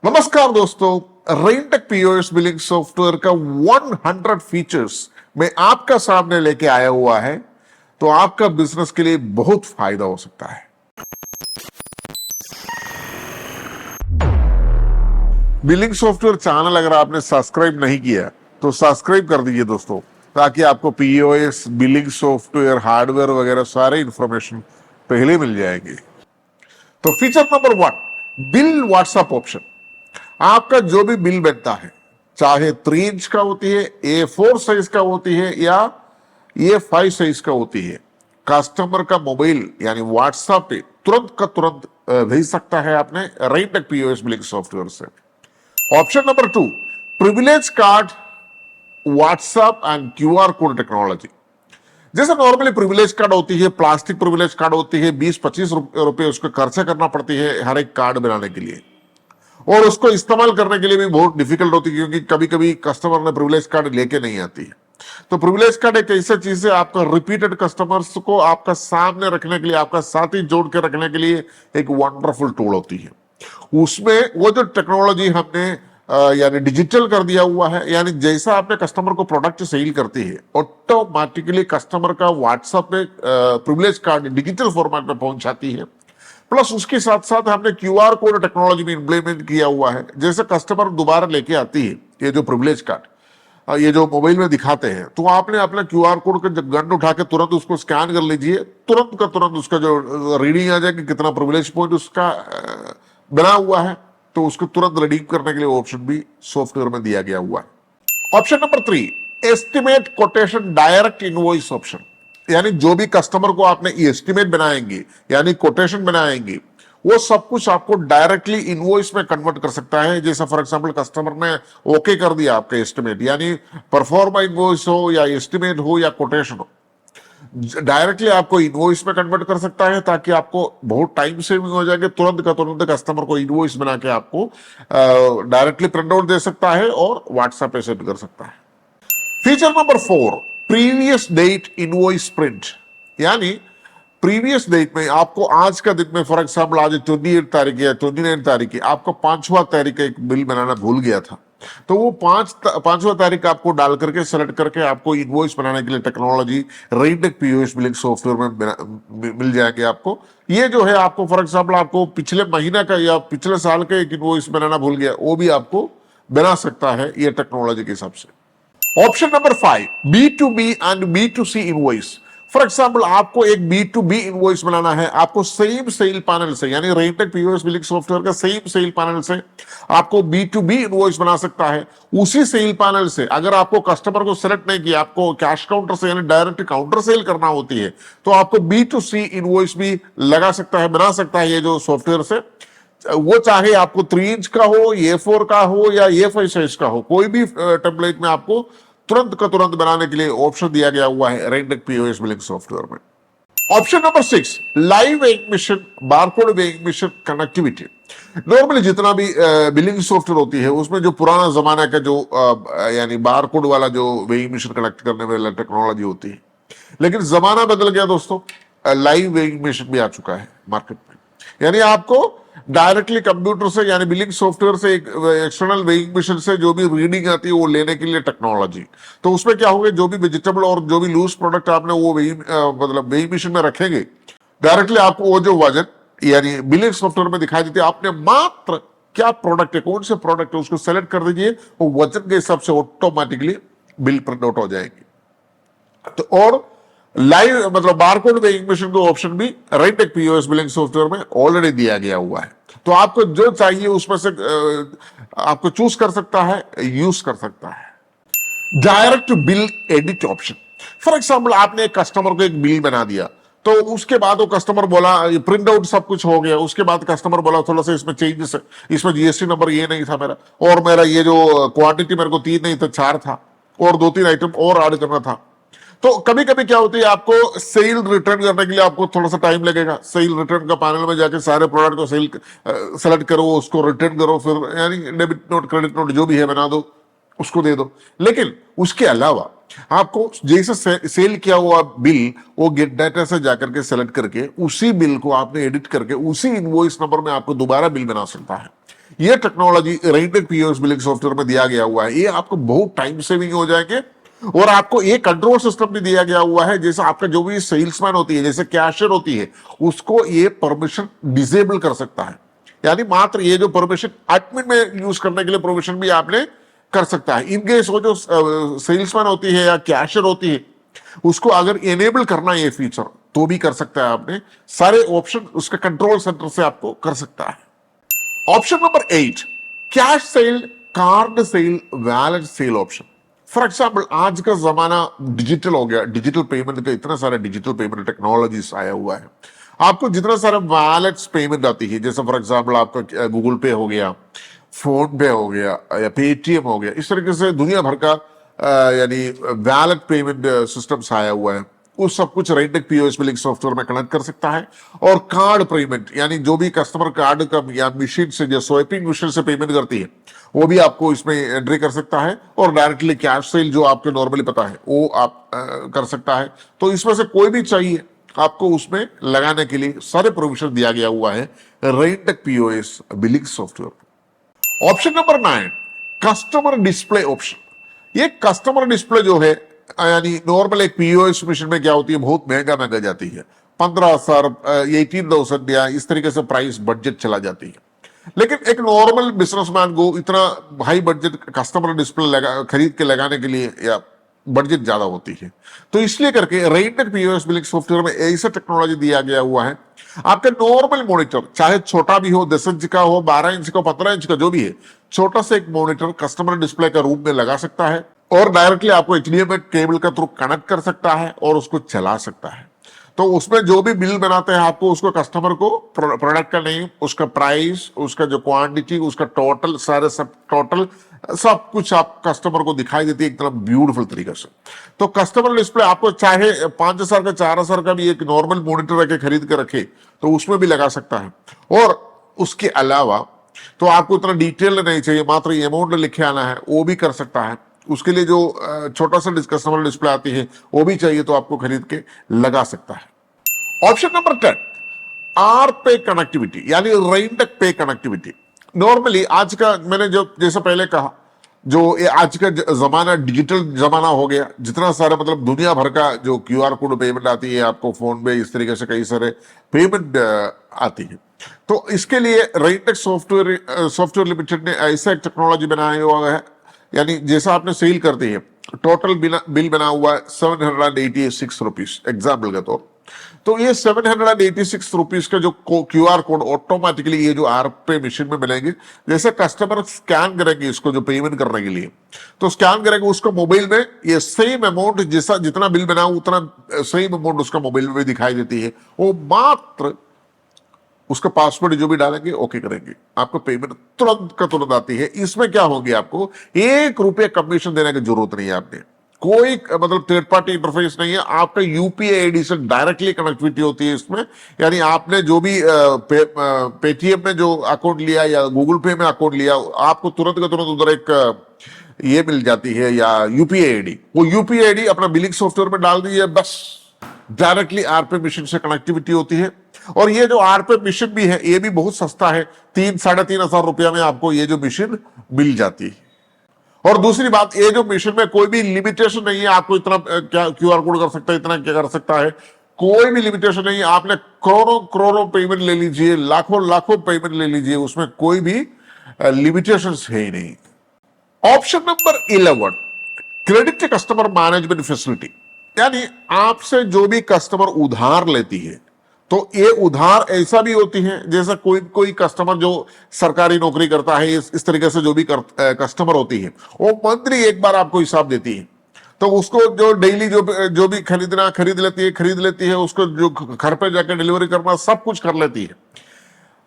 नमस्कार दोस्तों, रेनटेक POS billing software का 100 फीचर्स मैं आपका सामने लेके आया हुआ है, तो आपका बिजनेस के लिए बहुत फायदा हो सकता है। बिलिंग सॉफ्टवेयर चैनल अगर आपने सब्सक्राइब नहीं किया तो सब्सक्राइब कर दीजिए दोस्तों, ताकि आपको पीओएस बिलिंग सॉफ्टवेयर हार्डवेयर वगैरह सारे इंफॉर्मेशन पहले मिल जाएंगे। तो feature number 1, bill WhatsApp option. आपका जो भी बिल बनता है, चाहे 3 इंच का होती है, A4 साइज का होती है या A5 साइज का होती है, कस्टमर का मोबाइल यानी व्हाट्सएप पे तुरंत का तुरंत भेज सकता है आपने रेनटेक पीओएस बिलिंग सॉफ्टवेयर से। Option number 2, privilege card WhatsApp and QR code technology. जैसे नॉर्मली प्रिविलेज कार्ड होती है, प्लास्टिक प्रिविलेज कार्ड होती है, 20-25 रुपए उसको खर्चा करना पड़ती है हर एक कार्ड बनाने के लिए, और उसको इस्तेमाल करने के लिए भी बहुत डिफिकल्ट होती है, क्योंकि कभी कभी कस्टमर ने प्रिविलेज कार्ड लेके नहीं आती है। तो प्रिविलेज कार्ड एक ऐसा चीज है, आपका रिपीटेड कस्टमर्स को आपका सामने रखने के लिए, आपका साथ ही जोड़ के रखने के लिए एक वंडरफुल टूल होती है। उसमें वो जो टेक्नोलॉजी हमने यानी डिजिटल कर दिया हुआ है, यानी जैसा आपने कस्टमर को प्रोडक्ट सेल करती है, ऑटोमेटिकली कस्टमर का व्हाट्सएप पे प्रिविलेज कार्ड डिजिटल फॉर्मेट में पहुंच जाती है। प्लस उसके साथ साथ हमने क्यूआर कोड टेक्नोलॉजी भी इंप्लीमेंट किया हुआ है। जैसे कस्टमर दोबारा लेके आती है ये जो प्रिविलेज कार्ड, ये जो मोबाइल में दिखाते हैं, तो आपने अपना क्यूआर कोड का गन उठा के तुरंत उसको स्कैन कर लीजिए, तुरंत का तुरंत उसका जो रीडिंग आ जाएगी, कितना प्रिविलेज पॉइंट उसका बना हुआ है, तो उसको तुरंत रिडीम करने के लिए ऑप्शन भी सॉफ्टवेयर में दिया गया हुआ है। Option number 3, estimate quotation direct invoice option. यानी जो भी कस्टमर को आपने एस्टिमेट बनाएंगे यानी कोटेशन बनाएंगे, वो सब कुछ आपको डायरेक्टली इनवॉइस में कन्वर्ट कर सकता है। जैसा फॉर एग्जांपल कस्टमर ने ओके कर दिया आपका एस्टिमेट, यानी परफॉर्मा इनवॉइस हो या एस्टिमेट हो या कोटेशन हो, डायरेक्टली आपको इनवॉइस में कन्वर्ट कर सकता है, ताकि आपको बहुत टाइम सेविंग हो जाएगा। तुरंत का तुरंत कस्टमर को इनवॉइस बना के आपको डायरेक्टली प्रिंट आउट दे सकता है और व्हाट्सएप पे सेंड कर सकता है। Feature number 4, previous date invoice print. यानी प्रीवियस डेट में आपको आज का दिन में, फॉर एग्जांपल आज 28 तारीख या 29 तारीख है, आपको 5वां तारीख का एक बिल बनाना भूल गया था, तो वो 5वां तारीख आपको डाल करके सेलेक्ट करके आपको इनवॉइस बनाने के लिए टेक्नोलॉजी रेनटेक पीओएस बिलिंग सॉफ्टवेयर में मिल जाएगी आपको। ये जो है आपको फॉर एग्जांपल आपको पिछले महीना का या पिछले साल का एक इनवॉइस बनाना भूल गया, वो भी आपको बना सकता है ये टेक्नोलॉजी के हिसाब से। Option number 5, B2B and B2C invoice. For example आपको एक B2B इनवॉइस बनाना है, आपको सेम सेल पैनल से, यानी रेनटेक पीओएस बिलिंग सॉफ्टवेयर का सेम सेल पैनल से आपको B2B इनवॉइस बना सकता है। उसी सेल पैनल से अगर आपको कस्टमर को सेलेक्ट नहीं किया, आपको कैश काउंटर से यानी डायरेक्ट काउंटर सेल करना होती है, तो आपको B2C इनवॉइस भी लगा सकता है, बना सकता है ये जो सॉफ्टवेयर से। वो चाहे आपको 3 इंच का हो, A4 का हो या A5 साइज का हो, कोई भी टेम्पलेट में आपको तुरंत का तुरंत बनाने के लिए ऑप्शन दिया गया हुआ है रेनटेक पीओएस बिलिंग सॉफ्टवेयर में। Option number 6, live weighing machine barcode weighing machine connectivity. Normally जितना भी बिलिंग सॉफ्टवेयर होती है, उसमें जो पुराना जमाना का जो यानी बारकोड वाला जो वेइंग मशीन कनेक्ट करने वाला टेक्नोलॉजी होती है, लेकिन जमाना बदल गया दोस्तों, लाइव वेइंग मशीन भी आ चुका है मार्केट में। यानी आपको डायरेक्टली कंप्यूटर से यानी बिलिंग सॉफ्टवेयर से एक एक्सटर्नल वेइंग मशीन से जो भी रीडिंग आती है वो लेने के लिए टेक्नोलॉजी। तो उसमें क्या होगा, जो भी वेजिटेबल और जो भी लूज प्रोडक्ट आपने वो मतलब वेइंग मशीन में रखेंगे, डायरेक्टली आपको वो जो वजन यानी बिलिंग सॉफ्टवेयर में दिखाई देती है, आपने मात्र क्या प्रोडक्ट है, कौन से प्रोडक्ट है, उसको सेलेक्ट कर दीजिए, वो वजन के हिसाब से ऑटोमेटिकली बिल प्रिंट आउट हो जाएगी। तो और लाइव मतलब बारकोड वेइंग मशीन का ऑप्शन भी रेनटेक पीओएस बिलिंग सॉफ्टवेयर में ऑलरेडी दिया गया हुआ है। तो आपको जो चाहिए उसमें से आपको चूज कर सकता है, यूज कर सकता है। Direct bill edit option. For example आपने एक कस्टमर को एक बिल बना दिया, तो उसके बाद वो कस्टमर बोला प्रिंट आउट सब कुछ हो गया, उसके बाद कस्टमर बोला थोड़ा सा इसमें चेंजेस है, इसमें जीएसटी नंबर ये नहीं था मेरा, और मेरा ये जो क्वांटिटी मेरे को 3 नहीं था 4 था, और 2-3 आइटम और ऐड करना था। तो कभी कभी क्या होती है, आपको सेल रिटर्न करने के लिए आपको थोड़ा सा टाइम लगेगा। सेल रिटर्न का पैनल में जाके सारे प्रोडक्ट को सेलेक्ट करो, उसको रिटर्न करो, फिर यानी डेबिट नोट क्रेडिट नोट जो भी है बना दो, उसको दे दो। लेकिन उसके अलावा आपको जैसे सेल किया हुआ बिल, वो गेट डाटा से जाकर के सेलेक्ट करके उसी बिल को आपने एडिट करके उसी इनवॉइस नंबर में आपको दोबारा बिल बना सकता है। ये technology rented POS billing software में दिया गया हुआ है। ये आपको बहुत टाइम सेविंग हो जाएंगे और आपको एक कंट्रोल सिस्टम भी दिया गया हुआ है। जैसे आपका जो भी सेल्समैन होती है, जैसे कैशियर होती है, उसको ये परमिशन डिसेबल कर सकता है। यानी मात्र ये जो परमिशन एडमिन में यूज करने के लिए परमिशन भी आपने कर सकता है। इन केस वो जो सेल्समैन होती है या कैशियर होती है, उसको अगर एनेबल करना है ये फीचर तो भी कर सकता है। आपने सारे ऑप्शन उसके कंट्रोल सेंटर से आपको कर सकता है। Option number 8, cash sale, card sale, wallet sale option. For example आज का जमाना डिजिटल हो गया, डिजिटल पेमेंट का इतना सारा डिजिटल पेमेंट टेक्नोलॉजीज आया हुआ है। आपको जितना सारा वैलेट्स पेमेंट आती है, जैसे फॉर एग्जाम्पल आपका गूगल पे हो गया, फोन पे हो गया या पेटीएम हो गया, इस तरीके से दुनिया भर का यानी वैलेट पेमेंट सिस्टम्स आया हुआ है। उस सब कुछ रेंटेड पीओएस बिलिंग सॉफ्टवेयर में कनेक्ट कर सकता है। और कार्ड पेमेंट, यानी जो भी कस्टमर कार्ड का या मशीन से, जो स्वाइपिंग मशीन से पेमेंट करती है, वो भी आपको इसमें एंट्री कर सकता है। और डायरेक्टली कैश सेल जो आपको नॉर्मली पता है वो आप कर सकता है। तो इसमें से कोई भी चाहिए आपको उसमें लगाने के लिए सारे प्रोविजन दिया गया हुआ है rented POS billing software. Option number 9, customer display option. ये कस्टमर डिस्प्ले जो है, यानी नॉर्मल एक पीओएस मशीन में क्या होती है, बहुत महंगा महंगा जाती है, 15,000 18,000 या इस तरीके से प्राइस बजट चला जाती है। लेकिन एक नॉर्मल बिजनेसमैन को इतना हाई बजट कस्टमर डिस्प्ले खरीद के लगाने के लिए या बजट ज्यादा होती है। तो इसलिए करके रेंटेड पीओएस बिलिंग सॉफ्टवेयर में ऐसा टेक्नोलॉजी दिया गया हुआ है। आपका नॉर्मल मॉनिटर, चाहे छोटा भी हो, 10 इंच का हो, 12 इंच का, 15 इंच का, जो भी है, छोटा सा एक मॉनिटर कस्टमर डिस्प्ले का रूम में लगा सकता है और डायरेक्टली आपको एचडीएमआई केबल का थ्रू कनेक्ट कर सकता है और उसको चला सकता है। तो उसमें जो भी बिल बनाते हैं आपको उसको कस्टमर को प्रोडक्ट का नेम, उसका प्राइस, उसका जो क्वांटिटी, उसका टोटल, सारे सब टोटल सब कुछ आप कस्टमर को दिखाई देती है एकदम ब्यूटीफुल तरीके से। तो कस्टमर डिस्प्ले आपको चाहे 5,000 का, 4,000 का भी एक नॉर्मल मॉनिटर रखे खरीद के रखे तो उसमें भी लगा सकता है। और उसके अलावा तो आपको इतना डिटेल नहीं चाहिए, मात्र ये अमाउंट लिखे आना है, वो भी कर सकता है। उसके लिए जो छोटा सा कस्टमर डिस्प्ले आती है वो भी चाहिए तो आपको खरीद के लगा सकता है। ऑप्शन नंबर 10, आर पे कनेक्टिविटी, यानी रेंटेड पे कनेक्टिविटी। नॉर्मली आज का, मैंने जो जैसे पहले कहा, जो ये आज का जमाना डिजिटल जमाना हो गया, जितना सारा मतलब दुनिया भर का जो क्यूआर कोड पेमेंट आती है आपको फोन पे, इस तरीके से कई सारे पेमेंट आती है। तो इसके लिए रेंटेड सॉफ्टवेयर लिमिटेड ने ऐसा एक टेक्नोलॉजी बनाया हुआ है, यानी जैसा आपने सेल करती है, टोटल बिल बना हुआ है 786 रुपीज एग्जाम्पल के तौर। तो ये 786 रुपीज का जो क्यूआर कोड ऑटोमेटिकली ये जो आर पे मशीन में मिलेंगे, जैसे कस्टमर स्कैन करेंगे इसको जो पेमेंट करने के लिए, तो स्कैन करेंगे उसको मोबाइल में, ये सेम अमाउंट जैसा जितना बिल बना उतना सेम अमाउंट उसका मोबाइल में भी दिखाई देती है। वो मात्र उसका पासवर्ड जो भी डालेंगे, ओके करेंगे, आपको पेमेंट तुरंत का तुरंत आती है। इसमें क्या होगी, आपको 1 रुपया कमीशन देने की जरूरत नहीं है। आपने कोई मतलब थर्ड पार्टी इंटरफेस नहीं है, आपका यूपीआई आईडी से डायरेक्टली कनेक्टिविटी होती है इसमें। यानी आपने जो भी पेटीएम में जो अकाउंट लिया या गूगल पे में अकाउंट लिया, आपको तुरंत का तुरंत उधर एक ये मिल जाती है या यूपीआई आईडी, वो यूपीआई आईडी अपना बिलिंग सॉफ्टवेयर में डाल दीजिए, बस डायरेक्टली आरपे मशीन से कनेक्टिविटी होती है। और ये जो आरपे मशीन भी है ये भी बहुत सस्ता है, 3-3,500 रुपया में आपको ये जो मशीन मिल जाती है। और दूसरी बात, ये जो मशीन में कोई भी लिमिटेशन नहीं है, आपको इतना क्या क्यूआर कोड कर सकता है, इतना क्या कर सकता है, कोई भी लिमिटेशन नहीं है। आपने करोड़ों करोड़ों पेमेंट ले लीजिए, लाखों लाखों पेमेंट ले लीजिए, उसमें कोई भी लिमिटेशन है ही नहीं। Option number 11, credit customer management facility, यानी आपसे जो भी कस्टमर उधार लेती है, तो ये उधार ऐसा भी होती है जैसा कोई कस्टमर जो सरकारी नौकरी करता है, इस तरीके से जो भी कस्टमर होती है वो मंथली एक बार आपको हिसाब देती है। तो उसको जो डेली जो भी खरीद लेती है, उसको जो घर पे जाकर डिलीवरी करना सब कुछ कर लेती है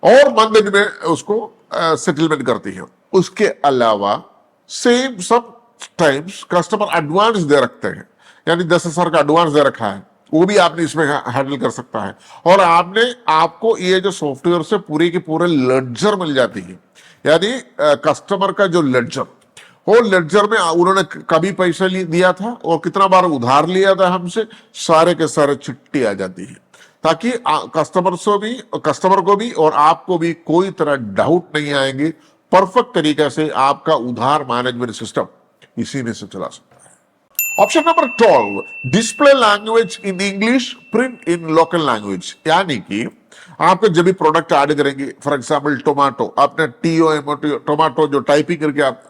और मंथ में उसको सेटलमेंट करती है। उसके अलावा सेम सब टाइम्स कस्टमर एडवांस दे रखते हैं, यानी 10,000 का एडवांस दे रखा है, वो भी आपने इसमें हैंडल कर सकता है। और आपको ये जो सॉफ्टवेयर से पूरे के पूरे लेडजर मिल जाती है, यानी कस्टमर का जो लेडजर, वो लेडजर में उन्होंने कभी पैसा दिया था और कितना बार उधार लिया था हमसे, सारे के सारे चिट्ठी आ जाती है। ताकि कस्टमर को भी और आपको भी कोई तरह डाउट नहीं आएंगे। परफेक्ट तरीके से आपका उधार मैनेजमेंट सिस्टम इसी में से चला सकता है। Option number 12, display language in English, print in local language. यानी कि आपको जब भी प्रोडक्ट ऐड करेंगे, फॉर एग्जाम्पल टोमेटो, आपने टोमेटो जो टाइपिंग करके आप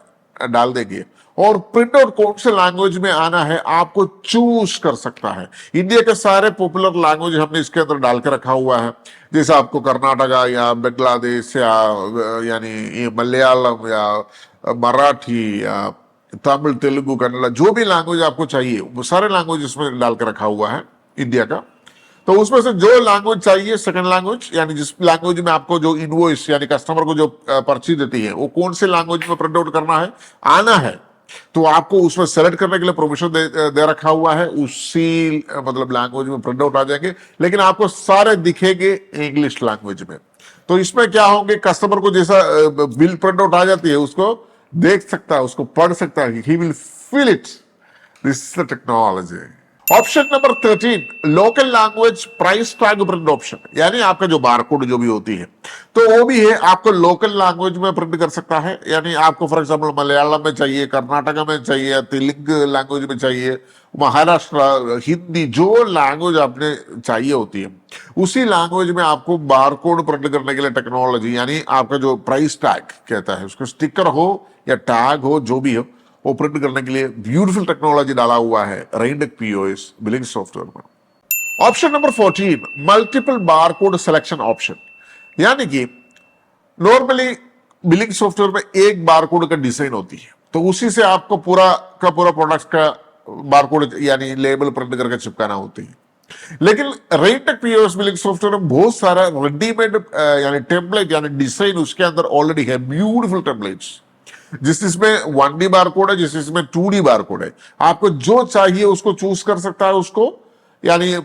डाल देंगे और प्रिंट आउट कौन से लैंग्वेज में आना है आपको चूज कर सकता है। इंडिया के सारे पॉपुलर लैंग्वेज हमने इसके अंदर डाल के रखा हुआ है, जैसे आपको कर्नाटका या बांग्लादेश या यानी ये मलयालम या मराठी या तमिल, तेलुगु, कन्नड़ा, जो भी लैंग्वेज आपको चाहिए वो सारे लैंग्वेज इसमें डाल के रखा हुआ है इंडिया का। तो उसमें से जो लैंग्वेज चाहिए, सेकंड लैंग्वेज यानी जिस लैंग्वेज में आपको जो इनवॉइस यानी कस्टमर को जो पर्ची देती है वो कौन से लैंग्वेज में प्रिंट आउट करना है, आना है, तो आपको उसमें सेलेक्ट करने के लिए परमिशन दे रखा हुआ है। उसी मतलब लैंग्वेज में प्रिंट आउट आ जाएंगे, लेकिन आपको सारे दिखेंगे इंग्लिश लैंग्वेज में। तो इसमें क्या होंगे, कस्टमर को जैसा बिल प्रिंट आउट आ जाती है उसको देख सकता है, उसको पढ़ सकता है, he will feel it. This is the technology. Option number 13, local language price tag print option. यानी आपका जो बारकोड जो भी होती है तो वो भी है, आपको लोकल लैंग्वेज में प्रिंट कर सकता है। यानी आपको फॉर एग्जांपल मलयालम में चाहिए, कर्नाटका में चाहिए, तेलुगु लैंग्वेज में चाहिए, महाराष्ट्र, हिंदी, जो लैंग्वेज आपने चाहिए होती है उसी लैंग्वेज में आपको बारकोड प्रिंट करने के लिए टेक्नोलॉजी यानी आपका जो प्राइस टैग कहता है, उसको स्टिकर हो या टैग हो जो भी हो, वो प्रिंट करने के लिए ब्यूटीफुल टेक्नोलॉजी डाला हुआ है रेनडेक पीओएस बिलिंग सॉफ्टवेयर में। Option number 14, multiple barcode selection option. यानी कि नॉर्मली बिलिंग सॉफ्टवेयर में एक बारकोड का डिजाइन होती है, तो उसी से आपको पूरा का पूरा प्रोडक्ट का बारकोड यानी लेबल प्रिंट करके चिपकाना होती है। लेकिन रेनडेक पीओएस बिलिंग सॉफ्टवेयर में बहुत सारा रेडीमेड यानी टेम्पलेट यानी डिजाइन उसके अंदर ऑलरेडी है, ब्यूटीफुल टेम्पलेट्स, जिसमें 1D बार कोड है, जिसमें 2D बार कोड है। आपको जो चाहिए उसको चूज कर सकता है, उसको यानी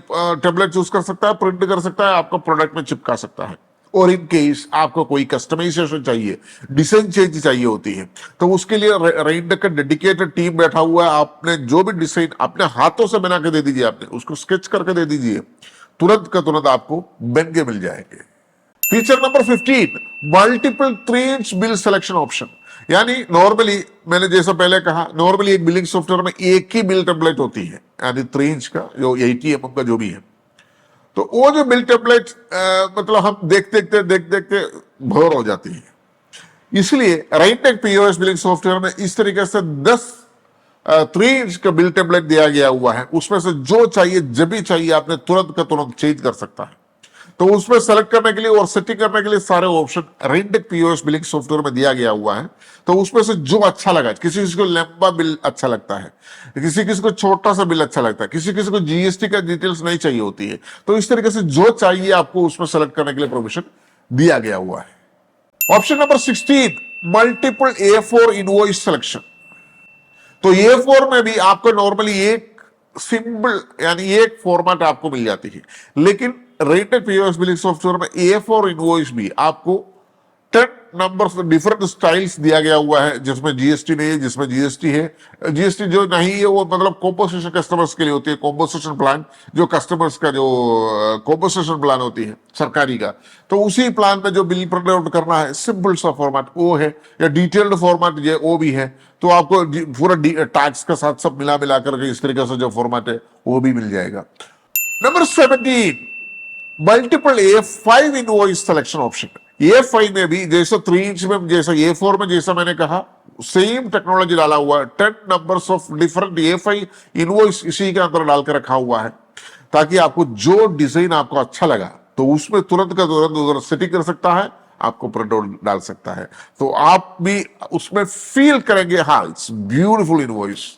टेबलेट चूज कर सकता है, प्रिंट कर सकता है, आपको प्रोडक्ट में चिपका सकता है। और इन केस आपको कोई कस्टमाइजेशन चाहिए, डिजाइन चेंज चाहिए होती है, तो उसके लिए रेनडेक का डेडिकेटेड टीम बैठा हुआ है। आपने जो भी डिजाइन अपने हाथों से बना के दे दीजिए, आपने उसको स्केच करके दे दीजिए, तुरंत का तुरंत आपको बन के मिल जाएंगे। Feature number 15, multiple 3-inch bill selection option. यानी नॉर्मली मैंने जैसा पहले कहा, नॉर्मली एक बिलिंग सॉफ्टवेयर में एक ही बिल टेम्पलेट होती है, यानी 3 इंच का जो 80 mm का जो भी है। तो वो जो बिल टेम्पलेट मतलब हम देखते बोर हो जाती है। इसलिए रेनडेक पीओएस बिलिंग सॉफ्टवेयर में इस तरीके से 10 3 इंच का बिल टेम्पलेट दिया गया हुआ है। उसमें से जो चाहिए जब भी चाहिए आपने तुरंत का तुरंत चेंज कर सकता है। तो उसमें सेलेक्ट करने के लिए और सेटिंग करने के लिए सारे ऑप्शन रेनडेक पीओएस बिलिंग सॉफ्टवेयर में दिया गया हुआ है। तो उसमें से जो अच्छा लगा, किसी को लंबा बिल अच्छा लगता है, किसी को छोटा सा बिल अच्छा लगता है, किसी को जीएसटी का डिटेल्स नहीं चाहिए होती है, तो इस तरीके से जो चाहिए आपको उसमें सेलेक्ट करने के लिए परमिशन दिया गया हुआ है। Option number 16, multiple A4 invoice selection. तो A4 में भी आपको नॉर्मली एक सिंबल यानी एक फॉर्मेट आपको मिल जाती है, लेकिन रेनडेक पीओएस बिलिंग सॉफ्टवेयर में A4 इनवॉइस भी आपको 10 नंबर्स डिफरेंट स्टाइल्स दिया गया हुआ है, जिसमें जीएसटी नहीं है, जिसमें जीएसटी है। जीएसटी जो नहीं है वो मतलब कॉम्पोसेशन कस्टमर्स के लिए होती है, कॉम्पोसेशन प्लान जो कस्टमर्स का जो कॉम्पोसेशन प्लान होती है सरकारी का, तो उसी प्लान में जो बिल प्रिंट आउट करना है सिंपल सा फॉर्मेट वो है, या डिटेल्ड फॉर्मेट ये वो भी है। तो आपको पूरा टैक्स के साथ सब मिला करके इस तरीके से जो फॉर्मेट है वो भी मिल जाएगा। Number 17, multiple A5 invoice selection option. A5 में भी जैसा 3 इंच में, जैसा A4 में जैसा मैंने कहा सेम टेक्नोलॉजी डाला हुआ है। 10 numbers of different A5 invoice इसी के अंदर डाल के रखा हुआ है, ताकि आपको जो डिजाइन आपको अच्छा लगा तो उसमें तुरंत का तुरंत उधर सेटिंग कर सकता है, आपको प्रिंट आउट डाल सकता है, तो आप भी उसमें फील करेंगे हाँ it's beautiful invoice.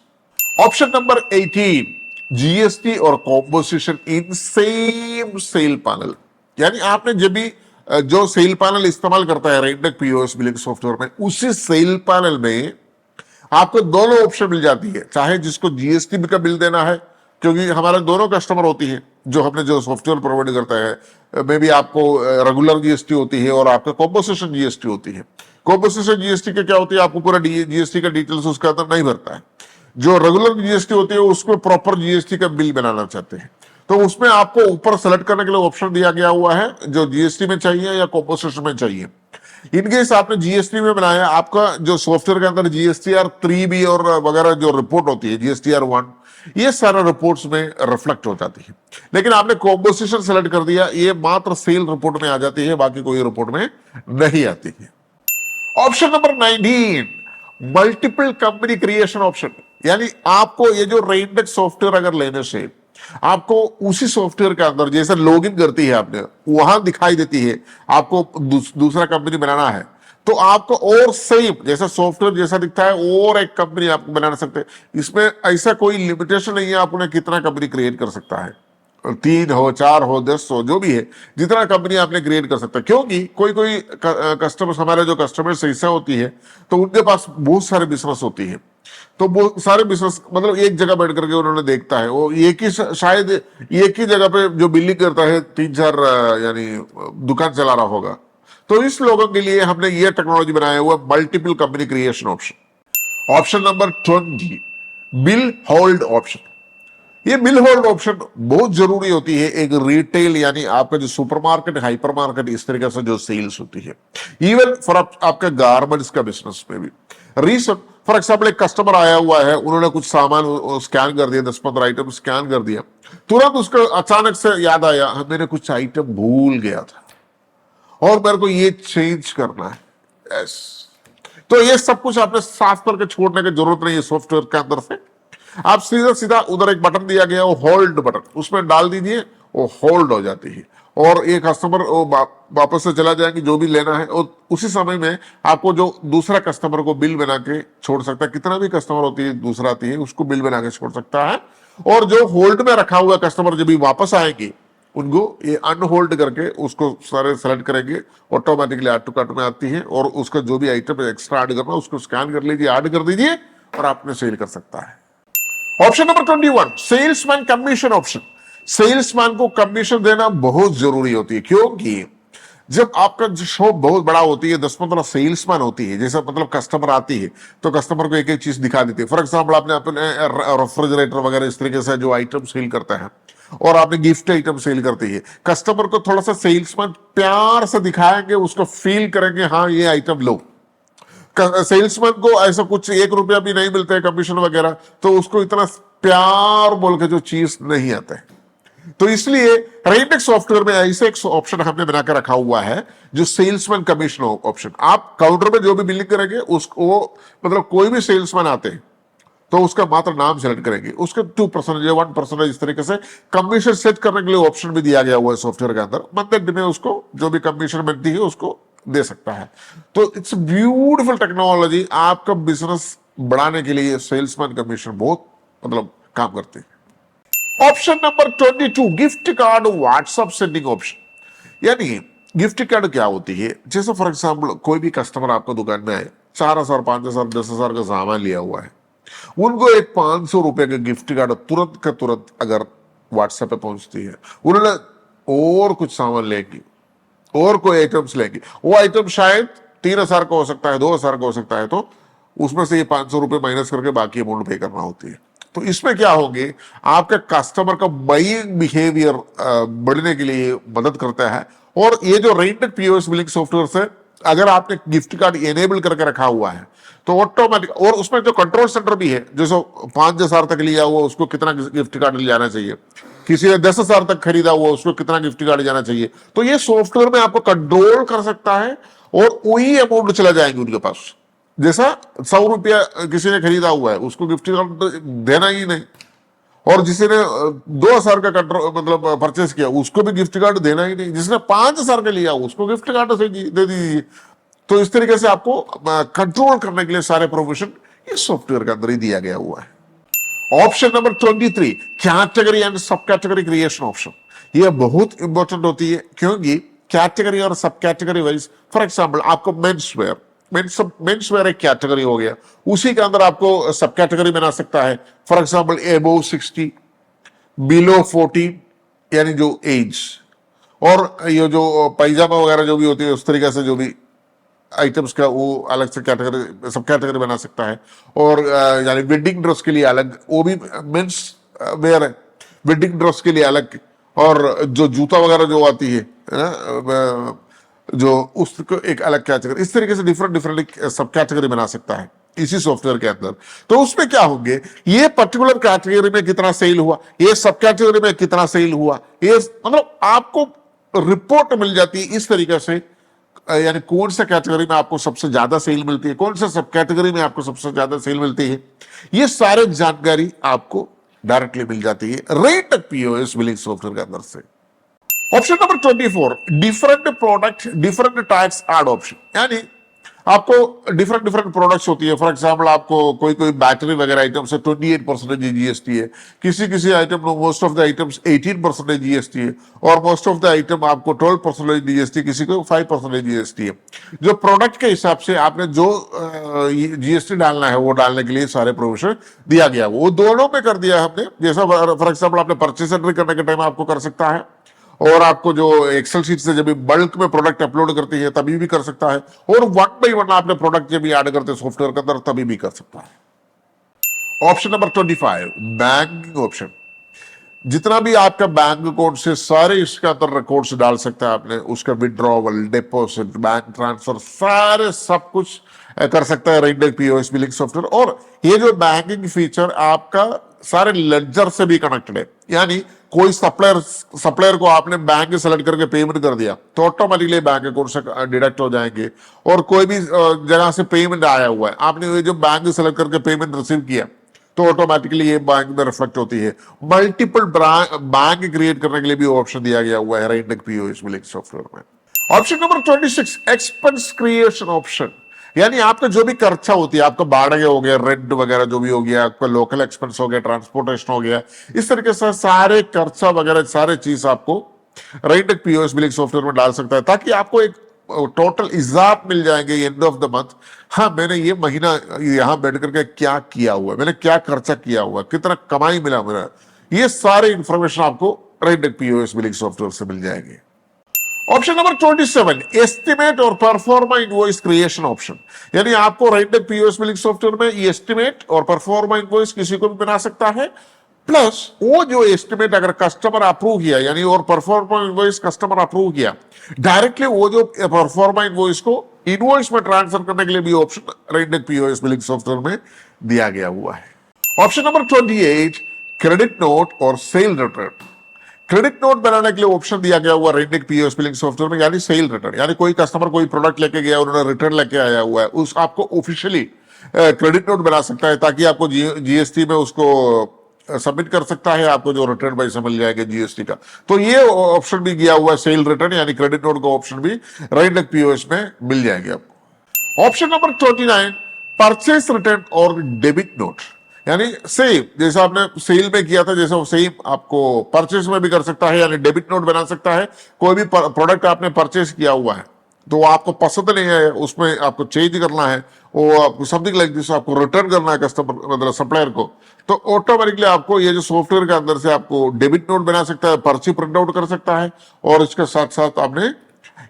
Option number 18, GST और composition in same sale panel. यानी आपने जब भी जो सेल पैनल इस्तेमाल करता है रेनडेक पीओएस बिलिंग सॉफ्टवेयर में, उसी सेल पैनल में आपको दोनों ऑप्शन मिल जाती है, चाहे जिसको जीएसटी का बिल देना है, क्योंकि हमारे दोनों कस्टमर होती है जो हमने जो सॉफ्टवेयर प्रोवाइड करता है, मे बी आपको रेगुलर जीएसटी होती है और आपका कॉम्पोजिशन जीएसटी होती है। कॉम्पोजिशन जीएसटी के क्या होती है, आपको पूरा जीएसटी का डिटेल्स उसके अंदर नहीं भरता है। जो रेगुलर जीएसटी होती है उसको प्रॉपर जीएसटी का बिल बनाना चाहते हैं, तो उसमें आपको ऊपर सेलेक्ट करने के लिए ऑप्शन दिया गया हुआ है जो जीएसटी में चाहिए या कॉम्पोजिशन में चाहिए। इनकेस आपने जीएसटी में बनाया, आपका जो सॉफ्टवेयर के अंदर जीएसटीआर 3B और वगैरह जो रिपोर्ट होती है, जीएसटीआर 1, ये सारा रिपोर्ट्स में रिफ्लेक्ट हो जाती है। लेकिन आपने कॉम्पोजिशन सेलेक्ट कर दिया, ये मात्र सेल रिपोर्ट में आ जाती है, बाकी कोई रिपोर्ट में नहीं आती है। Option number 19, multiple company creation option. यानी आपको ये जो रेंडेक्स सॉफ्टवेयर अगर लेने से आपको उसी सॉफ्टवेयर के अंदर जैसे लॉगिन करती है आपने, वहां दिखाई देती है आपको दूसरा कंपनी बनाना है, तो आपको और सेम जैसा सॉफ्टवेयर जैसा दिखता है और एक कंपनी आप बना सकते हैं। इसमें ऐसा कोई लिमिटेशन नहीं है आपने कितना कंपनी क्रिएट कर सकता है, 3 हो, 4 हो, 10 हो, जो भी है, जितना कंपनी आपने क्रिएट कर सकता है। क्योंकि कोई कोई कस्टमर्स, हमारे जो कस्टमर्स ऐसा होती है तो उनके पास बहुत सारे बिजनेस होती है, तो वो सारे बिजनेस मतलब एक जगह बैठ करके उन्होंने देखता है, वो एक ही शायद एक ही जगह पे जो बिल्डिंग करता है 3-4 यानी दुकान चला रहा होगा। तो इस लोगों के लिए हमने ये टेक्नोलॉजी बनाया हुआ multiple company creation option. Option number 20, bill hold option. ये बिल होल्ड ऑप्शन बहुत जरूरी होती है एक रिटेल यानी आपका जो सुपरमार्केट, हाइपरमार्केट, इस तरीके से जो सेल्स होती है, इवन फॉर आपका गारमेंट्स का बिजनेस में भी। रीजन फॉर एग्जाम्पल, एक कस्टमर आया हुआ है, उन्होंने कुछ सामान स्कैन कर दिया, 10-15 आइटम स्कैन कर दिया, तुरंत उसको अचानक से याद आया मैंने कुछ आइटम भूल गया था और मेरे को ये चेंज करना है। यस, तो ये सब कुछ आपने साफ करके छोड़ने की जरूरत नहीं है सॉफ्टवेयर के अंदर से। आप सीधा सीधा उधर एक बटन दिया गया, वो होल्ड बटन, उसमें डाल दीजिए, वो होल्ड हो जाती है और एक कस्टमर वापस से चला जाएंगे जो भी लेना है, और उसी समय में आपको जो दूसरा कस्टमर को बिल बना के छोड़ सकता है, कितना भी कस्टमर होती है दूसरा आती है उसको बिल बना के छोड़ सकता है। और जो होल्ड में रखा हुआ कस्टमर जब भी वापस आएंगे उनको ये अनहोल्ड करके उसको सारे सेलेक्ट करेंगे, ऑटोमेटिकली ऐड टू कार्ट में आती है और उसका जो भी आइटम एक्स्ट्रा ऐड करना उसको स्कैन कर लीजिए, ऐड कर दीजिए और आपने सेल कर सकता है। Option number 21, salesman commission option. Salesman को कमीशन देना बहुत जरूरी होती है, क्योंकि जब आपका जो शॉप बहुत बड़ा होती है, 10-15 सेल्समैन होती है, जैसा मतलब कस्टमर आती है तो कस्टमर को एक एक चीज दिखा देती है। फॉर एग्जाम्पल, आपने अपने रेफ्रिजरेटर वगैरह इस तरीके से जो आइटम सेल करता है और आपने गिफ्ट आइटम सेल करती है, कस्टमर को थोड़ा सा सेल्समैन प्यार से दिखाएंगे, उसको फील करेंगे हाँ ये आइटम लो। सेल्समैन को ऐसा कुछ 1 रुपया भी नहीं मिलता है कमीशन वगैरह, तो उसको इतना प्यार बोल के जो चीज नहीं आता है। तो इसलिए रेंडेक्स सॉफ्टवेयर में ऐसे एक ऑप्शन हमने बनाकर रखा हुआ है जो सेल्समैन कमीशन ऑप्शन। आप काउंटर में जो भी बिलिंग करेंगे उसको मतलब कोई भी सेल्समैन आते हैं तो उसका मात्र नाम सेलेक्ट करेंगे, उसके 2% या 1% इस तरीके से कमीशन सेट करने के लिए ऑप्शन भी दिया गया हुआ है सॉफ्टवेयर के अंदर। मंथ में उसको जो भी कमीशन बनती है उसको दे सकता है। तो इट्स ब्यूटीफुल टेक्नोलॉजी, आपका बिजनेस बढ़ाने के लिए सेल्समैन कमीशन बहुत मतलब काम करते हैं। Option number 22, gift card WhatsApp sending option. यानी गिफ्ट कार्ड क्या होती है, जैसे फॉर एग्जाम्पल कोई भी कस्टमर आपको दुकान में आए, 4,000, 5,000, 10,000 का सामान लिया हुआ है, उनको एक 500 रुपए का गिफ्ट कार्ड तुरंत का तुरंत अगर व्हाट्सएप पे पहुंचती है, उन्होंने और कुछ सामान लेंगे और कोई आइटम्स लेंगे, वो आइटम शायद 3,000 का हो सकता है, 2,000 का हो सकता है, तो उसमें से ये 500 रुपए माइनस करके बाकी अमाउंट पे करना होती है। तो इसमें क्या होंगे, आपका कस्टमर का बाइंग बिहेवियर बढ़ने के लिए मदद करता है। और ये जो रेंटेड पीओएस बिलिंग सॉफ्टवेयर से अगर आपने गिफ्ट कार्ड इनेबल करके रखा हुआ है तो ऑटोमेटिक, और उसमें जो कंट्रोल सेंटर भी है, जैसे 5,000 तक लिया हुआ उसको कितना गिफ्ट कार्ड ले जाना चाहिए, किसी ने 10,000 तक खरीदा हुआ उसको कितना गिफ्ट कार्ड जाना चाहिए, तो ये सॉफ्टवेयर में आपको कंट्रोल कर सकता है और वही अमाउंट चला जाएंगे उनके पास। जैसा 100 रुपया किसी ने खरीदा हुआ है उसको गिफ्ट कार्ड देना ही नहीं, और जिसने 2,000 का कंट्रोल मतलब परचेस किया उसको भी गिफ्ट कार्ड देना ही नहीं, जिसने 5,000 का लिया उसको गिफ्ट कार्ड से दे दीजिए। तो इस तरीके से आपको कंट्रोल करने के लिए सारे प्रोविजन इस सॉफ्टवेयर के अंदर ही दिया गया हुआ है। ऑप्शन नंबर 23, कैटेगरी एंड सब कैटेगरी क्रिएशन ऑप्शन। यह बहुत इंपॉर्टेंट होती है, क्योंकि कैटेगरी और सब कैटेगरी वाइज, फॉर एग्जाम्पल आपको मेंस वेयर, मेंस वेयर एक कैटेगरी हो गया, उसी के अंदर आपको सब कैटेगरी बना सकता है। फॉर एग्जाम्पल एबोव 60, बिलो 14 यानी जो एज, और ये जो पैजामा वगैरह जो भी होती है उस तरीके से जो भी आइटम्स का वो अलग से कैटेगरी, सब कैटेगरी बना सकता है। और यानी वेडिंग ड्रेस के लिए अलग, वो भी मेंस वेयर है, वेडिंग ड्रेस के लिए अलग और जो जूता वगैरह जो आती है ना, जो उसको एक अलग कैटेगरी, इस तरीके से डिफरेंट डिफरेंट सब कैटेगरी बना सकता है इसी सॉफ्टवेयर के अंदर। तो उसमें क्या होंगे, ये पर्टिकुलर कैटेगरी में कितना सेल हुआ, ये सब कैटेगरी में कितना सेल हुआ, ये मतलब आपको रिपोर्ट मिल जाती है इस तरीके से, यानी कौन सा कैटेगरी में आपको सबसे ज्यादा सेल मिलती है, कौन सा सब कैटेगरी में आपको सबसे ज्यादा सेल मिलती है, ये सारे जानकारी आपको डायरेक्टली मिल जाती है रेंटक पीओएस बिलिंग सॉफ्टवेयर के अंदर से। Option number 24, different product different tax add option, यानी आपको डिफरेंट डिफरेंट प्रोडक्ट्स होती है। फॉर एग्जांपल आपको कोई कोई बैटरी वगैरह आइटम से 28% जीएसटी है, किसी किसी आइटम में most of the items 18% GST है, और मोस्ट ऑफ द आइटम आपको 12% जीएसटी, किसी को 5% जीएसटी है। जो प्रोडक्ट के हिसाब से आपने जो जीएसटी डालना है वो डालने के लिए सारे प्रोविजन दिया गया, वो दोनों में कर दिया हमने। जैसा फॉर एग्जाम्पल आपने परचेस एंट्री करने के टाइम आपको कर सकता है, और आपको जो एक्सेल शीट से जब बल्क में प्रोडक्ट अपलोड करती है तभी भी कर सकता है, और वन बाई वन आपने प्रोडक्ट जब ऐड करते हैं सॉफ्टवेयर के अंदर तभी भी कर सकता है। ऑप्शन नंबर 25, बैंकिंग ऑप्शन, जितना भी आपका बैंक अकाउंट से सारे इसके अंदर रिकॉर्ड्स डाल सकता है आपने, उसका विड्रॉवल, डिपॉजिट, बैंक ट्रांसफर, सारे सब कुछ कर सकता है रेंटक पीओएस बिलिंग सॉफ्टवेयर। और ये जो बैंकिंग फीचर आपका सारे लेडजर से भी कनेक्टेड है, यानी कोई सप्लायर को आपने बैंक सेलेक्ट करके पेमेंट कर दिया तो ऑटोमेटिकली बैंक अकाउंट से डिडक्ट हो जाएंगे। और कोई भी जगह से पेमेंट आया हुआ है, आपने ये जो बैंक सेलेक्ट करके पेमेंट रिसीव किया तो ऑटोमेटिकली ये बैंक में रिफ्लेक्ट होती है। मल्टीपल बैंक क्रिएट करने के लिए भी ऑप्शन दिया गया हुआ है रेंटक पीओएस बिलिंग सॉफ्टवेयर में। Option number 26, expense creation option, यानी आपका जो भी खर्चा होती है, आपका भाड़े हो गया, रेंट वगैरह जो भी हो गया, आपका लोकल एक्सपेंस हो गया, ट्रांसपोर्टेशन हो गया, इस तरीके से सारे खर्चा वगैरह सारे चीज आपको रेंटक पीओएस बिलिंग सॉफ्टवेयर में डाल सकता है, ताकि आपको एक टोटल हिसाब मिल जाएंगे एंड ऑफ द मंथ। हाँ, मैंने ये महीना यहां बैठ करके क्या किया हुआ है, मैंने क्या खर्चा किया हुआ, कितना कमाई मिला मेरा, ये सारे इंफॉर्मेशन आपको रेंटक पीओएस बिलिंग सॉफ्टवेयर से मिल जाएंगे। ऑप्शन नंबर 27, एस्टिमेट और परफॉर्मा इनवॉइस क्रिएशन ऑप्शन, यानी आपको रेंटक पीओएस बिलिंग सॉफ्टवेयर में एस्टिमेट और परफॉर्मा इनवॉइस किसी को भी बना सकता है, प्लस वो जो एस्टिमेट अगर कस्टमर अप्रूव किया, यानी और परफॉर्मा इनवॉइस कस्टमर अप्रूव किया, डायरेक्टली वो जो परफॉर्मा इनवॉइस को इनवॉइस में ट्रांसफर करने के लिए भी ऑप्शन रेंटक पीओएस बिलिंग सॉफ्टवेयर में दिया गया हुआ है। ऑप्शन नंबर 28, क्रेडिट नोट और सेल रिटर्न, क्रेडिट नोट बनाने के लिए ऑप्शन दिया गया हुआ रेंटक पीओएस बिलिंग सॉफ्टवेयर में, यानी सेल रिटर्न, यानी कोई कस्टमर कोई प्रोडक्ट लेके गया, उन्होंने रिटर्न लेके आया हुआ है, उस आपको ऑफिशियली क्रेडिट नोट बना सकता है, ताकि आपको जीएसटी में उसको सबमिट कर सकता है, आपको जो रिटर्न पैसे मिल जाएंगे जीएसटी का। तो ये ऑप्शन भी गया हुआ है सेल रिटर्न, यानी क्रेडिट नोट का ऑप्शन भी रेंटक पीओएस में मिल जाएंगे आपको। ऑप्शन नंबर 29, परचेस रिटर्न और डेबिट नोट, यानी सेम जैसा आपने सेल में किया था, जैसा सेम आपको परचेस में भी कर सकता है, यानी डेबिट नोट बना सकता है। कोई भी प्रोडक्ट आपने परचेस किया हुआ है तो आपको पसंद नहीं है, उसमें आपको चेंज करना है, वो समथिंग लाइक दिस आपको रिटर्न करना है कस्टमर मतलब सप्लायर को, तो ऑटोमेटिकली आपको ये जो सॉफ्टवेयर के अंदर से आपको डेबिट नोट बना सकता है, पर्ची प्रिंट आउट कर सकता है, और इसके साथ साथ आपने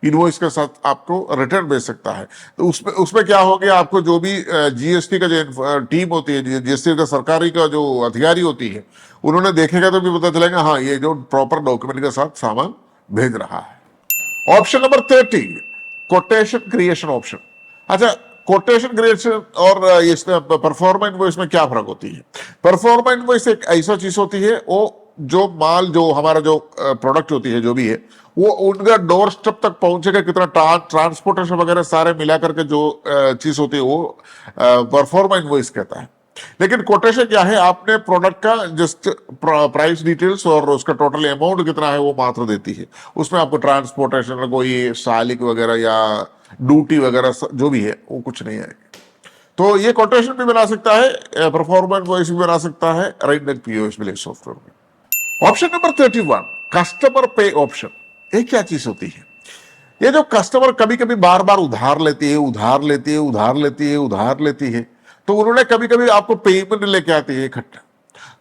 इनवॉइस के साथ आपको रिटर्न भेज सकता है। तो उसमें क्या हो गया, आपको जो भी जीएसटी का जो टीम होती है, जीएसटी का सरकारी का जो अधिकारी होती है, उन्होंने देखेगा तो भी पता चलेगा हाँ ये जो प्रॉपर डॉक्यूमेंट के साथ सामान भेज रहा है। Option number 30, quotation creation option. अच्छा, कोटेशन क्रिएशन और इस परफॉर्मा इनवॉइस में क्या फर्क होती है? परफॉर्मा इनवॉइस एक ऐसा चीज होती है, वो जो माल जो हमारा जो प्रोडक्ट होती है जो भी है, वो उनका डोर स्टेप तक पहुंचेगा कितना, ट्रांसपोर्टेशन वगैरह सारे मिला करके जो चीज होती है वो परफॉर्मा इनवॉइस कहता है। लेकिन कोटेशन क्या है, आपने प्रोडक्ट का जस्ट प्राइस डिटेल्स और उसका टोटल अमाउंट कितना है वो मात्र देती है, उसमें आपको ट्रांसपोर्टेशन कोई सालिक वगैरह या ड्यूटी वगैरह जो भी है वो कुछ नहीं आएगी। तो ये कोटेशन भी बना सकता है, परफॉर्मा इनवॉइस भी बना सकता है रेंटक पीओएस बिलिंग सॉफ्टवेयर में। ऑप्शन नंबर 31, कस्टमर पे ऑप्शन। ये क्या चीज होती है? ये जो कस्टमर कभी कभी बार बार उधार लेती है, उधार लेती है, उधार लेती है, उधार लेती है, तो उन्होंने कभी कभी आपको पेमेंट लेके आती है इकट्ठा,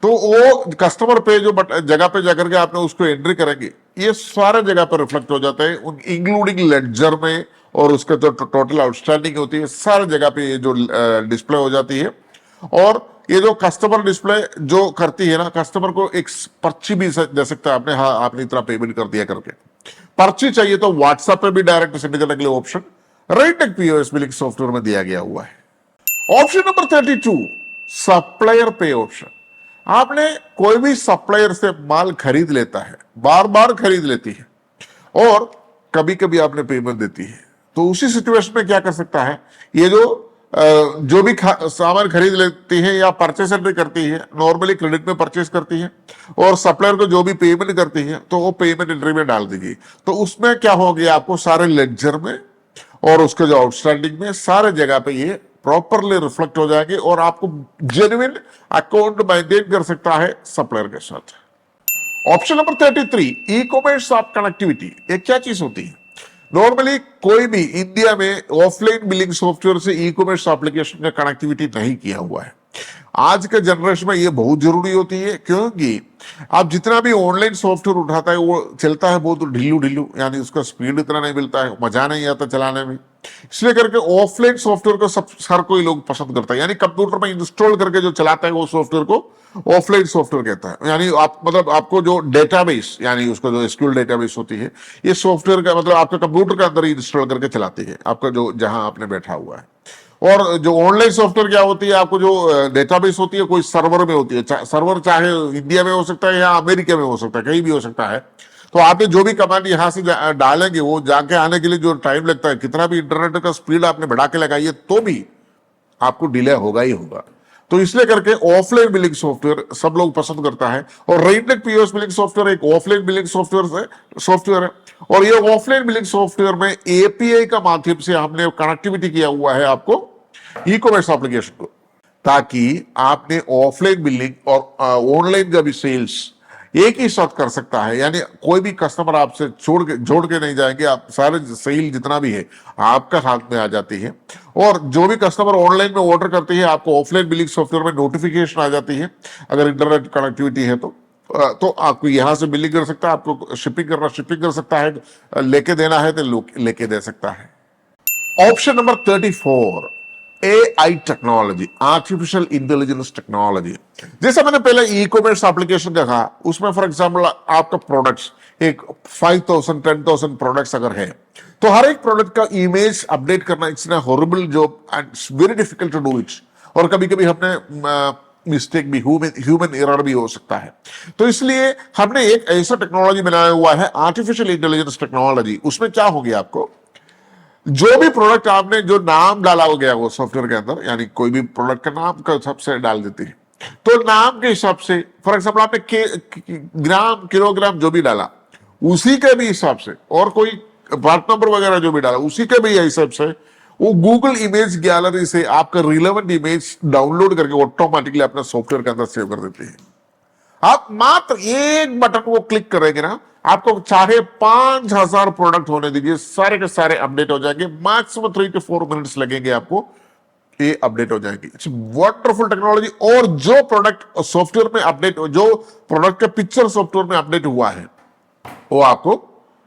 तो वो कस्टमर पे जो जगह पे जाकर के आपने उसको एंट्री करेंगे, ये सारे जगह पर रिफ्लेक्ट हो जाता है, इंक्लूडिंग लेडजर में, और उसका जो टोटल आउटस्टैंडिंग होती है सारे जगह पे ये जो डिस्प्ले हो जाती है। और ये जो कस्टमर डिस्प्ले जो करती है ना, कस्टमर को एक पर्ची भी दे सकता है आपने, हाँ आपने इतना पेमेंट कर दिया करके। पर्ची चाहिए तो व्हाट्सएप पे भी डायरेक्ट सेंड करने के लिए ऑप्शन राइटेक पीओएस बिलिंग सॉफ्टवेयर में दिया गया हुआ है। ऑप्शन नंबर 32, सप्लायर पे ऑप्शन। आपने कोई भी सप्लायर से माल खरीद लेता है, बार बार खरीद लेती है और कभी कभी आपने पेमेंट देती है, तो उसी सिचुएशन में क्या कर सकता है, ये जो भी सामान खरीद लेती है या परचेस एंट्री करती है, नॉर्मली क्रेडिट में परचेस करती है और सप्लायर को जो भी पेमेंट करती है तो वो पेमेंट एंट्री में डाल दीजिए। तो उसमें क्या हो गया, आपको सारे लेक्चर में और उसके जो आउटस्टैंडिंग में सारे जगह पे ये प्रॉपरली रिफ्लेक्ट हो जाएंगे और आपको जेन्युइन अकाउंट मेंटेन कर सकता है सप्लायर के साथ। Option number 33, e commerce app connectivity. ये क्या चीज होती है? नॉर्मली कोई भी इंडिया में ऑफलाइन बिलिंग सॉफ्टवेयर से ई कॉमर्स एप्लीकेशन का कनेक्टिविटी नहीं किया हुआ है। आज के जनरेशन में ये बहुत जरूरी होती है, क्योंकि आप जितना भी ऑनलाइन सॉफ्टवेयर उठाता है वो चलता है बहुत ढिल्लू ढिल्लू, यानी उसका स्पीड इतना नहीं मिलता है, मजा नहीं आता चलाने में। इसलिए करके ऑफलाइन सॉफ्टवेयर को सब हर कोई लोग पसंद करता है, यानी कंप्यूटर में इंस्टॉल करके जो चलाता है वो सॉफ्टवेयर को ऑफलाइन सॉफ्टवेयर कहता है। यानी आप मतलब आपको जो डेटाबेस, यानी उसका जो एसक्यूएल डेटाबेस होती है, ये सॉफ्टवेयर का मतलब आपके कंप्यूटर के अंदर ही इंस्टॉल करके चलाती है, आपका जो जहां आपने बैठा हुआ है। और जो ऑनलाइन सॉफ्टवेयर क्या होती है, आपको जो डेटाबेस होती है कोई सर्वर में होती है, सर्वर चाहे इंडिया में हो सकता है या अमेरिका में हो सकता है, कहीं भी हो सकता है। तो आपने जो भी कमांड यहां से डालेंगे वो जाके आने के लिए जो टाइम लगता है, कितना भी इंटरनेट का स्पीड आपने बढ़ा के लगाइए तो भी आपको डिले होगा ही होगा। तो इसलिए करके ऑफलाइन बिलिंग सॉफ्टवेयर सब लोग पसंद करता है, और राइटेक पीओएस बिलिंग सॉफ्टवेयर एक ऑफलाइन बिलिंग सॉफ्टवेयर है। और ये ऑफलाइन बिलिंग सॉफ्टवेयर में एपीआई का माध्यम से हमने कनेक्टिविटी किया हुआ है आपको ई कॉमर्स एप्लीकेशन को, ताकि आपने ऑफलाइन बिलिंग और ऑनलाइन का भी सेल्स एक ही साथ कर सकता है। यानी कोई भी कस्टमर आपसे जोड़ के नहीं जाएंगे, आप सारे सेल जितना भी है आपका हाथ में आ जाती है। और जो भी कस्टमर ऑनलाइन में ऑर्डर करते हैं आपको ऑफलाइन बिलिंग सॉफ्टवेयर में नोटिफिकेशन आ जाती है, अगर इंटरनेट कनेक्टिविटी है तो आपको यहां से बिलिंग कर सकता है, आपको शिपिंग कर सकता है, लेके देना है तो लेके दे सकता है। Option number 34, AI technology, artificial intelligence technology. जैसे मैंने पहले ई कॉमर्स एप्लीकेशन देखा, उसमें फॉर एग्जांपल आपका प्रोडक्ट्स एक 5000 10,000 प्रोडक्ट्स अगर है, तो हर एक प्रोडक्ट का इमेज अपडेट करना it's a horrible job and very difficult to do it. और कभी कभी हमने मिस्टेक भी, ह्यूमन एरर भी हो सकता है। तो इसलिए हमने एक ऐसा टेक्नोलॉजी बनाया हुआ है, आर्टिफिशियल इंटेलिजेंस टेक्नोलॉजी। उसमें क्या हो गया, आपको जो भी प्रोडक्ट आपने जो नाम डाला हो गया वो सॉफ्टवेयर के अंदर, यानी कोई भी प्रोडक्ट का नाम का हिसाब से डाल देती है, तो नाम के हिसाब से फॉर एग्जाम्पल आपने ग्राम किलोग्राम जो भी डाला उसी के भी हिसाब से, और कोई पार्ट नंबर वगैरह जो भी डाला उसी के भी हिसाब से, वो गूगल इमेज गैलरी से आपका रिलेवेंट इमेज डाउनलोड करके ऑटोमेटिकली अपने सॉफ्टवेयर के अंदर सेव कर देती है। आप मात्र एक बटन वो क्लिक करेंगे ना, आपको चाहे 5000 प्रोडक्ट होने दीजिए, सारे के सारे अपडेट हो जाएंगे। मैक्सिमम 3 to 4 मिनट्स लगेंगे आपको, ये अपडेट हो जाएंगे। It's wonderful technology. और जो प्रोडक्ट सॉफ्टवेयर में अपडेट, जो प्रोडक्ट का पिक्चर सॉफ्टवेयर में अपडेट हुआ है वो आपको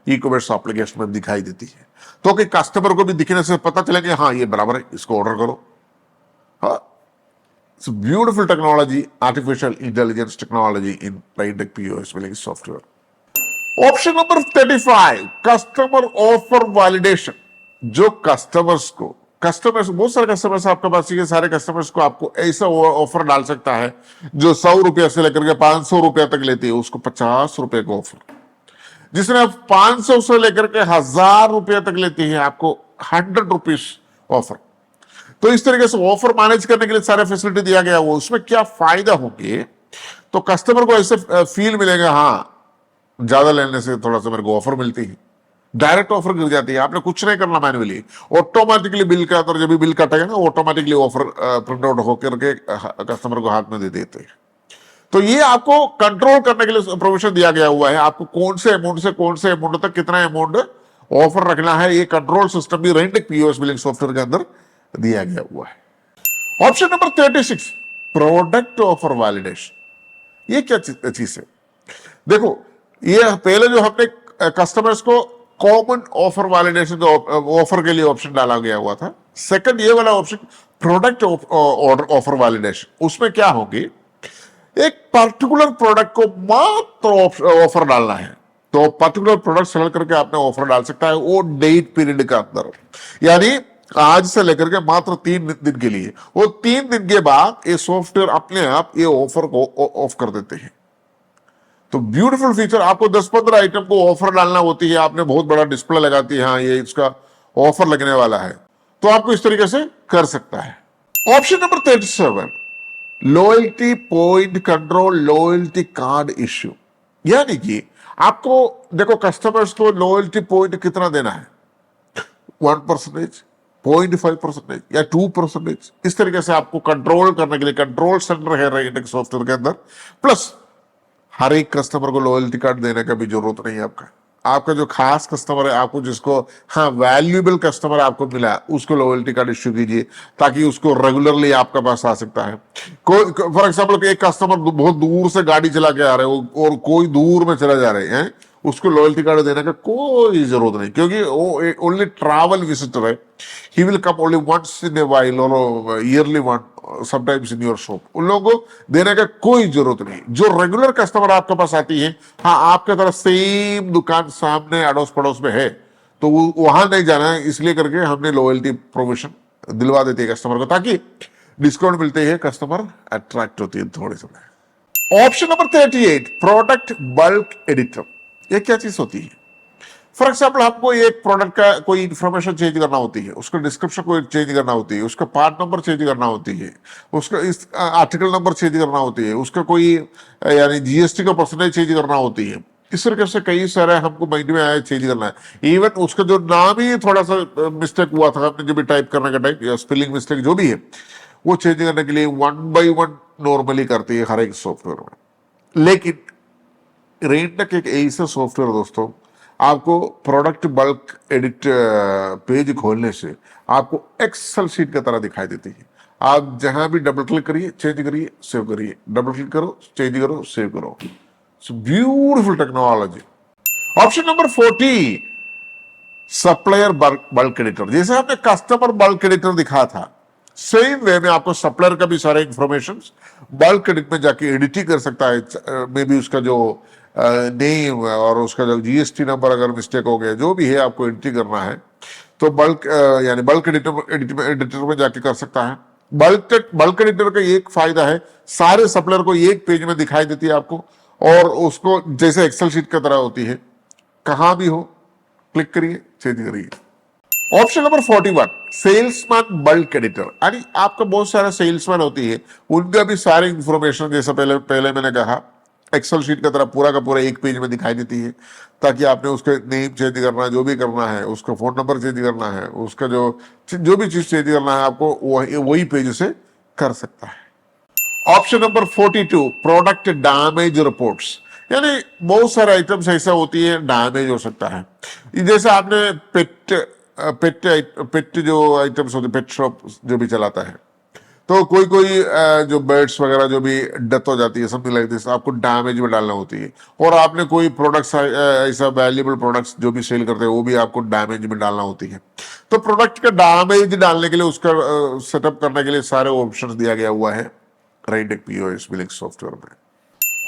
ई कॉमर्स एप्लीकेशन में दिखाई देती है, तो कि कस्टमर को भी दिखने से पता चलेगा हाँ ये बराबर है, इसको ऑर्डर करो। हाँ, it's a beautiful technology, artificial intelligence technology in Raintech POS billing software. Option number 35, customer offer validation। जो कस्टमर्स बहुत सारे कस्टमर्स आपके पास है, सारे कस्टमर्स को आपको ऐसा ऑफर डाल सकता है जो 100 रुपया से लेकर के 500 रुपया तक लेती है, उसको 50 रुपए का ऑफर। जिसने 500 से लेकर के 1000 रुपया तक लेती है, आपको 100 रुपीज ऑफर। तो इस तरीके से ऑफर मैनेज करने के लिए सारे फैसिलिटी दिया गया वो। उसमें क्या फायदा होंगे, तो कस्टमर को ऐसे फील मिलेगा हाँ ज्यादा लेने से थोड़ा सा मेरे को ऑफर मिलती है, डायरेक्ट ऑफर गिर जाती है, आपने कुछ नहीं करना मैन्युअली, ऑटोमेटिकली बिल के अंदर जब भी बिल कटेगा ना ऑटोमेटिकली ऑफर प्रिंट आउट होकर के कस्टमर को हाथ में दे देते हैं। तो ये आपको कंट्रोल करने के लिए प्रोविजन दिया गया हुआ है, आपको कौन से अमाउंट तक कितना अमाउंट ऑफर रखना है, ये कंट्रोल सिस्टम भी राइटेक पीओएस बिलिंग सॉफ्टवेयर के अंदर दिया गया हुआ है। Option number 36, product offer validation. ये क्या चीज है? देखो, ये पहले जो हमने कस्टमर्स को कॉमन ऑफर वैलिडेशन ऑफर के लिए ऑप्शन डाला गया हुआ था, सेकंड ये वाला option product order offer validation, उसमें क्या होगी, एक पर्टिकुलर प्रोडक्ट को मात्र ऑफर डालना है, तो पर्टिकुलर प्रोडक्ट सेलेक्ट करके आपने ऑफर डाल सकता है वो डेट पीरियड के अंदर, यानी आज से लेकर के मात्र 3 दिन के लिए। वो 3 दिन के बाद ये सॉफ्टवेयर अपने आप ये ऑफर को ऑफ कर देते हैं। तो ब्यूटीफुल फीचर, आपको 10-15 आइटम को ऑफर डालना होती है, आपने बहुत बड़ा डिस्प्ले लगाती है, हाँ ये इसका ऑफर लगने वाला है, तो आपको इस तरीके से कर सकता है। Option number 37, loyalty point control, loyalty card issue. यानी कि आपको देखो कस्टमर्स को लॉयल्टी पॉइंट कितना देना है, 1%, 0.5% या 2%, इस तरीके से आपको कंट्रोल करने के लिए कंट्रोल सेंटर है रेटिंग सॉफ्टवेयर के अंदर। प्लस हर एक कस्टमर को लॉयल्टी कार्ड देने का भी जरूरत नहीं है। आपका जो खास कस्टमर है, आपको जिसको हाँ वैल्यूएबल कस्टमर आपको मिला, उसको लॉयल्टी कार्ड इश्यू कीजिए ताकि उसको रेगुलरली आपके पास आ सकता है। कोई फॉर एग्जाम्पल एक कस्टमर बहुत दूर से गाड़ी चला के आ रहे हो और कोई दूर में चला जा रहे हैं, उसको लॉयल्टी कार्ड देने का कोई जरूरत नहीं, क्योंकि वो ओनली ट्रैवल विजिटर है। He will come only once in a while और yearly one, sometimes in your shop. उन लोगों को देने का कोई जरूरत नहीं। जो रेगुलर कस्टमर आपके पास आती है, हाँ आपके तरह सेम दुकान सामने अड़ोस पड़ोस में है, तो वहां नहीं जाना है, इसलिए करके हमने लॉयल्टी प्रोविजन दिलवा देती है कस्टमर को, ताकि डिस्काउंट मिलते हैं, कस्टमर अट्रैक्ट होती है थोड़े समय। Option number 38, product bulk editor. ये क्या चीज होती है? फॉर एग्जाम्पल आपको एक प्रोडक्ट का कोई इंफॉर्मेशन चेंज करना होती है, उसका डिस्क्रिप्शन को चेंज करना होती है, उसका पार्ट नंबर चेंज करना होती है, उसका इस आर्टिकल नंबर चेंज करना होती है, उसका कोई यानी जीएसटी का परसेंटेज चेंज करना होती है। इस तरीके से कई सारे हमको माइंड में आया चेंज करना है। इवन उसका जो नाम ही थोड़ा सा मिस्टेक हुआ था, आपने जब भी टाइप करने का टाइम या स्पेलिंग मिस्टेक जो भी है, वो चेंज करने के लिए 1 by 1 नॉर्मली करती है हर एक सॉफ्टवेयर में। लेकिन रेंटक एक ऐसा सॉफ्टवेयर दोस्तों, आपको प्रोडक्ट बल्क एडिट पेज खोलने से आपको एक्सेल शीट की तरह दिखाई देती है। आप जहां भी डबल क्लिक करिए, चेंज करिए, सेव करिए, डबल क्लिक करो, चेंज करो, सेव करो। Beautiful technology. Option number 40, supplier bulk editor. जैसे आपने कस्टमर बल्क एडिटर दिखा था, सेम वे में आपको सप्लायर का भी सारे इंफॉर्मेशन बल्क एडिट में जाके एडिट ही कर सकता है। मे बी उसका जो नेम और उसका जो जीएसटी नंबर अगर मिस्टेक हो गया, जो भी है आपको एडिट करना है, तो बल्क यानी बल्क एडिटर में जाके कर सकता है। बल्क एडिटर का एक फायदा है, सारे सप्लायर को एक पेज में दिखाई देती है आपको, और उसको जैसे एक्सेल शीट की तरह होती है, कहां भी हो क्लिक करिए, चेंज करिए। Option number 41, salesman bulk editor. यानी आपका बहुत सारे सेल्समैन होती है, उनका भी सारे इंफॉर्मेशन जैसा पहले मैंने कहा एक्सेल शीट का तरह पूरा का पूरा एक पेज में दिखाई देती है, ताकि आपने उसके नेम चेंज करना है, जो भी करना है, उसका फोन नंबर चेंज करना है, उसका जो भी चीज चेंज करना है, आपको वही पेज से कर सकता है। Option number 42, product damage reports. यानी बहुत सारे आइटम्स ऐसा होती है डैमेज हो सकता है। जैसे आपने पेट जो आइटम्स होते, पेट शॉप जो भी चलाता है, तो कोई जो बर्ड्स वगैरह जो भी डेथ हो जाती है, समथिंग लाइक दिस, आपको डैमेज में डालना होती है। और आपने कोई प्रोडक्ट्स ऐसा वैल्यूएबल प्रोडक्ट्स जो भी सेल करते हैं, वो भी आपको डैमेज में डालना होती है। तो प्रोडक्ट का डैमेज डालने के लिए, उसका सेटअप करने के लिए सारे ऑप्शंस दिया गया हुआ है राइटेक पीओएस बिलिंग सॉफ्टवेयर में।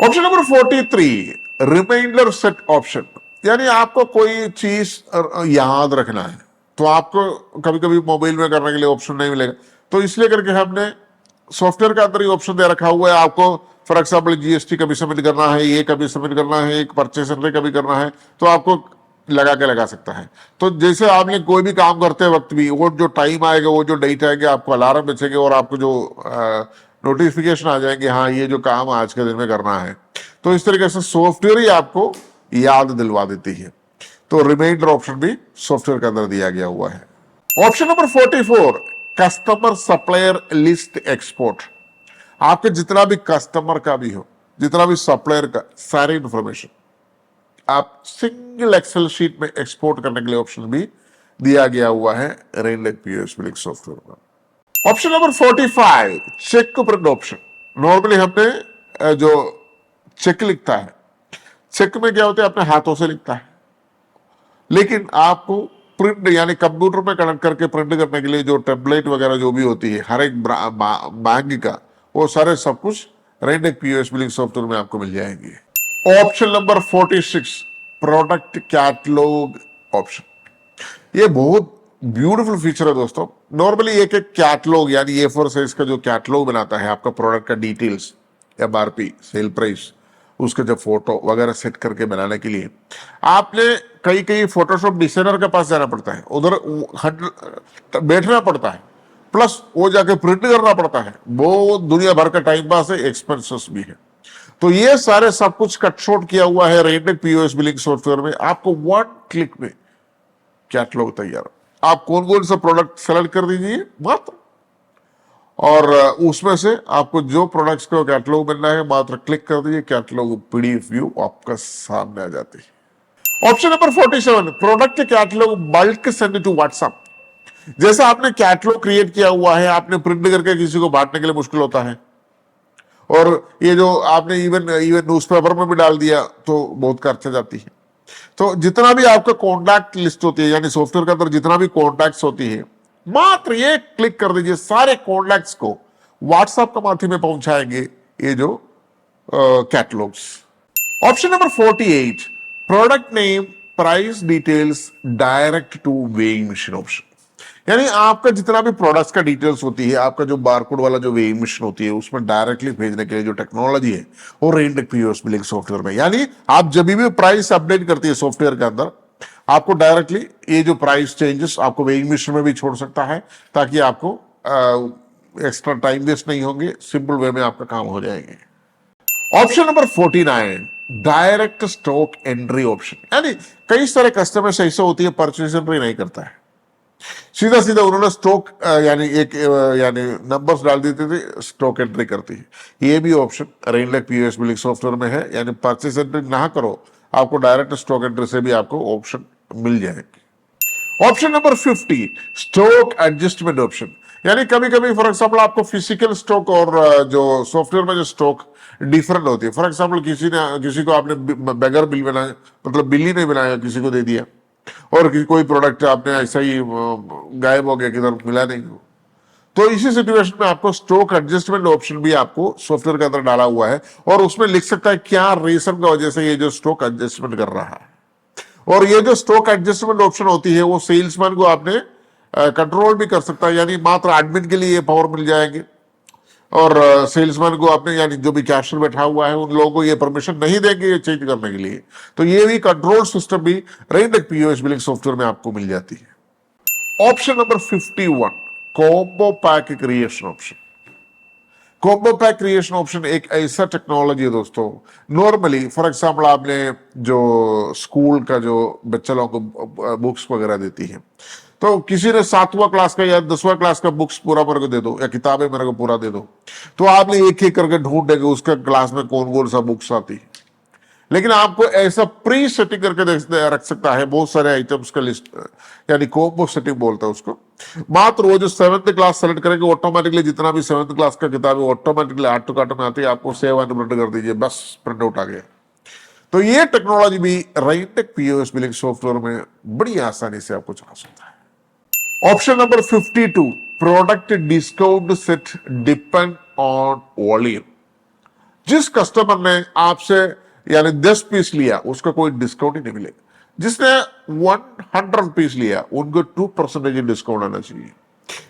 Option number 43, reminder set option. यानी आपको कोई चीज याद रखना है, तो आपको कभी कभी मोबाइल में करने के लिए ऑप्शन नहीं मिलेगा, तो इसलिए करके हमने सॉफ्टवेयर का अंदर ही ऑप्शन दे रखा हुआ है। आपको फॉर एग्जाम्पल जीएसटी का भी सबमिट करना है, ये का भी सबमिट करना है, एक परचेस का भी करना है, तो आपको लगा सकता है। तो जैसे आपने कोई भी काम करते वक्त भी, वो जो टाइम आएगा, वो जो डेट आएगी, आपको अलार्म बचेगा और आपको जो नोटिफिकेशन आ जाएंगे, हाँ ये जो काम आज के दिन में करना है। तो इस तरीके से सॉफ्टवेयर ही आपको याद दिलवा देती है। तो रिमाइंडर ऑप्शन भी सॉफ्टवेयर के अंदर दिया गया हुआ है। Option number 44, customer supplier list export. आपके जितना भी कस्टमर का भी हो, जितना भी सप्लायर का सारी इंफॉर्मेशन आप सिंगल एक्सेल शीट में एक्सपोर्ट करने के लिए ऑप्शन भी दिया गया हुआ है रेनलेक पीओएस बिलिंग सॉफ्टवेयर में। Option number 45, check to print option. Normally हमने जो चेक लिखता है, चेक में क्या होता है, अपने हाथों से लिखता है, लेकिन आपको प्रिंट यानी कंप्यूटर में कनेक्ट करके प्रिंट करने के लिए जो टेम्पलेट वगैरह जो भी होती है हर एक बैंक का, वो सारे सब कुछ रेंडेक पीओएस बिलिंग सॉफ्टवेयर में आपको मिल जाएंगे। Option number 46, product catalogue option. ये बहुत ब्यूटीफुल फीचर है दोस्तों। नॉर्मली एक एक कैटलॉग यानी A4 साइज का जो कैटलॉग बनाता है आपका प्रोडक्ट का डिटेल्स, MRP, सेल प्राइस, उसके जो फोटो वगैरह सेट करके बनाने के लिए आपने कई कई फोटोशॉप डिजाइनर के पास जाना पड़ता है, उधर बैठना पड़ता है, प्लस वो जाके प्रिंट करना पड़ता है, वो दुनिया भर का टाइम पास है, एक्सपेंसेस भी है। तो ये सारे सब कुछ कट शॉर्ट किया हुआ है रेंडेक पीओएस बिलिंग सॉफ्टवेयर में। आपको 1 क्लिक में कैटलॉग तैयार। आप कौन कौन सा प्रोडक्ट सेलेक्ट कर दीजिए मात्र, और उसमें से आपको जो प्रोडक्ट्स का कैटलॉग बनना है मात्र क्लिक कर दीजिए, कैटलॉग पीडीएफ व्यू आपका सामने आ जाती है। Option number 47, product catalogue bulk send to WhatsApp. जैसा आपने कैटलॉग क्रिएट किया हुआ है, आपने प्रिंट करके किसी को बांटने के लिए मुश्किल होता है, और ये जो आपने इवन न्यूज़पेपर में भी डाल दिया तो बहुत खर्चा जाती है। तो जितना भी आपका कॉन्टैक्ट लिस्ट होती है यानी सॉफ्टवेयर के अंदर जितना भी कॉन्टैक्ट्स होती है, मात्र ये क्लिक कर दीजिए, सारे कॉन्टैक्ट्स को व्हाट्सएप के माध्यम में पहुंचाएंगे ये जो catalogues. Option number 48, product name price details direct to weighing machine option. यानी आपका जितना भी प्रोडक्ट्स का डिटेल्स होती है, आपका जो बारकोड वाला जो वेइंग मशीन होती है, उसमें डायरेक्टली भेजने के लिए जो टेक्नोलॉजी है वो रेंडेक पीओएस बिलिंग सॉफ्टवेयर में। यानी आप जब भी प्राइस अपडेट करती है सॉफ्टवेयर के अंदर, आपको डायरेक्टली ये जो प्राइस चेंजेस आपको वेइंग मशीन में भी छोड़ सकता है, ताकि आपको एक्स्ट्रा टाइम वेस्ट नहीं होंगे, सिंपल वे में आपका काम हो जाएंगे। Option number 49, direct stock entry option. यानी कई सारे कस्टमर्स ऐसे होती है परचेज एंट्री नहीं करता है, सीधा सीधा उन्होंने स्टॉक यानी नंबर्स डाल देते थे, स्टॉक एंट्री करती है। ये भी ऑप्शन रेंडेक पीओएस बिलिंग सॉफ्टवेयर में है, यानी परचेज एंट्री ना करो, आपको डायरेक्ट स्टॉक एंट्री से भी आपको ऑप्शन मिल जाएंगे। Option number 50, stock adjustment option. यानी कभी कभी फॉर एग्जाम्पल आपको फिजिकल स्टॉक और जो सॉफ्टवेयर में जो स्टॉक डिफरेंट होती है। फॉर एग्जाम्पल किसी को आपने बेगर बिल बनाया, मतलब बिल ही नहीं बनाया, किसी को दे दिया, और कोई प्रोडक्ट आपने ऐसा ही गायब हो गया, किधर मिला नहीं हो, तो इसी सिचुएशन में आपको स्टॉक एडजस्टमेंट ऑप्शन भी आपको सॉफ्टवेयर के अंदर डाला हुआ है, और उसमें लिख सकता है क्या रीजन की वजह से ये जो स्टॉक एडजस्टमेंट कर रहा है। और ये जो स्टॉक एडजस्टमेंट ऑप्शन होती है वो सेल्समैन को आपने कंट्रोल भी कर सकता है, यानी मात्र एडमिन के लिए ये पावर मिल जाएंगे, और सेल्समैन को आपने यानी जो भी कैशियर बैठा हुआ है उन लोगों को ये परमिशन नहीं देंगे ये चेंज करने के लिए। तो ये भी कंट्रोल सिस्टम भी रेंडेक पीओएस बिलिंग सॉफ्टवेयर में आपको मिल जाती है। Option number 51, combo pack creation option. Combo pack creation option एक ऐसा टेक्नोलॉजी है दोस्तों, नॉर्मली फॉर एग्जाम्पल आपने जो स्कूल का जो बच्चा लोगों को बुक्स वगैरह देती है, तो किसी ने 7वां क्लास का या 10वां क्लास का बुक्स पूरा मेरे को दे दो, या किताबें मेरे को पूरा दे दो, तो आपने एक एक करके ढूंढेंगे उसका क्लास में कौन कौन सा बुक्स आती है। लेकिन आपको ऐसा प्री सेटिंग करके रख सकता है बहुत सारे आइटम्स का लिस्ट, यानी कॉम्बो सेटिंग बोलता है उसको। मात्र वो जो 7th क्लास सेलेक्ट करेंगे, ऑटोमेटिकली जितना भी 7th क्लास का किताब है ऑटोमेटिकली ऐड टू कार्ट में आती है, आपको सेव एंड प्रिंट कर दीजिए, बस प्रिंट आउट आ गया। तो ये टेक्नोलॉजी भी रेंडेक पीओएस बिलिंग सॉफ्टवेयर में बड़ी आसानी से आपको चला सकता है। Option number 52, product discount set depend on volume. जिस कस्टमर ने आपसे यानी 10 पीस लिया उसका कोई डिस्काउंट ही नहीं मिलेगा। जिसने 100 पीस लिया उनको 2% डिस्काउंट आना चाहिए।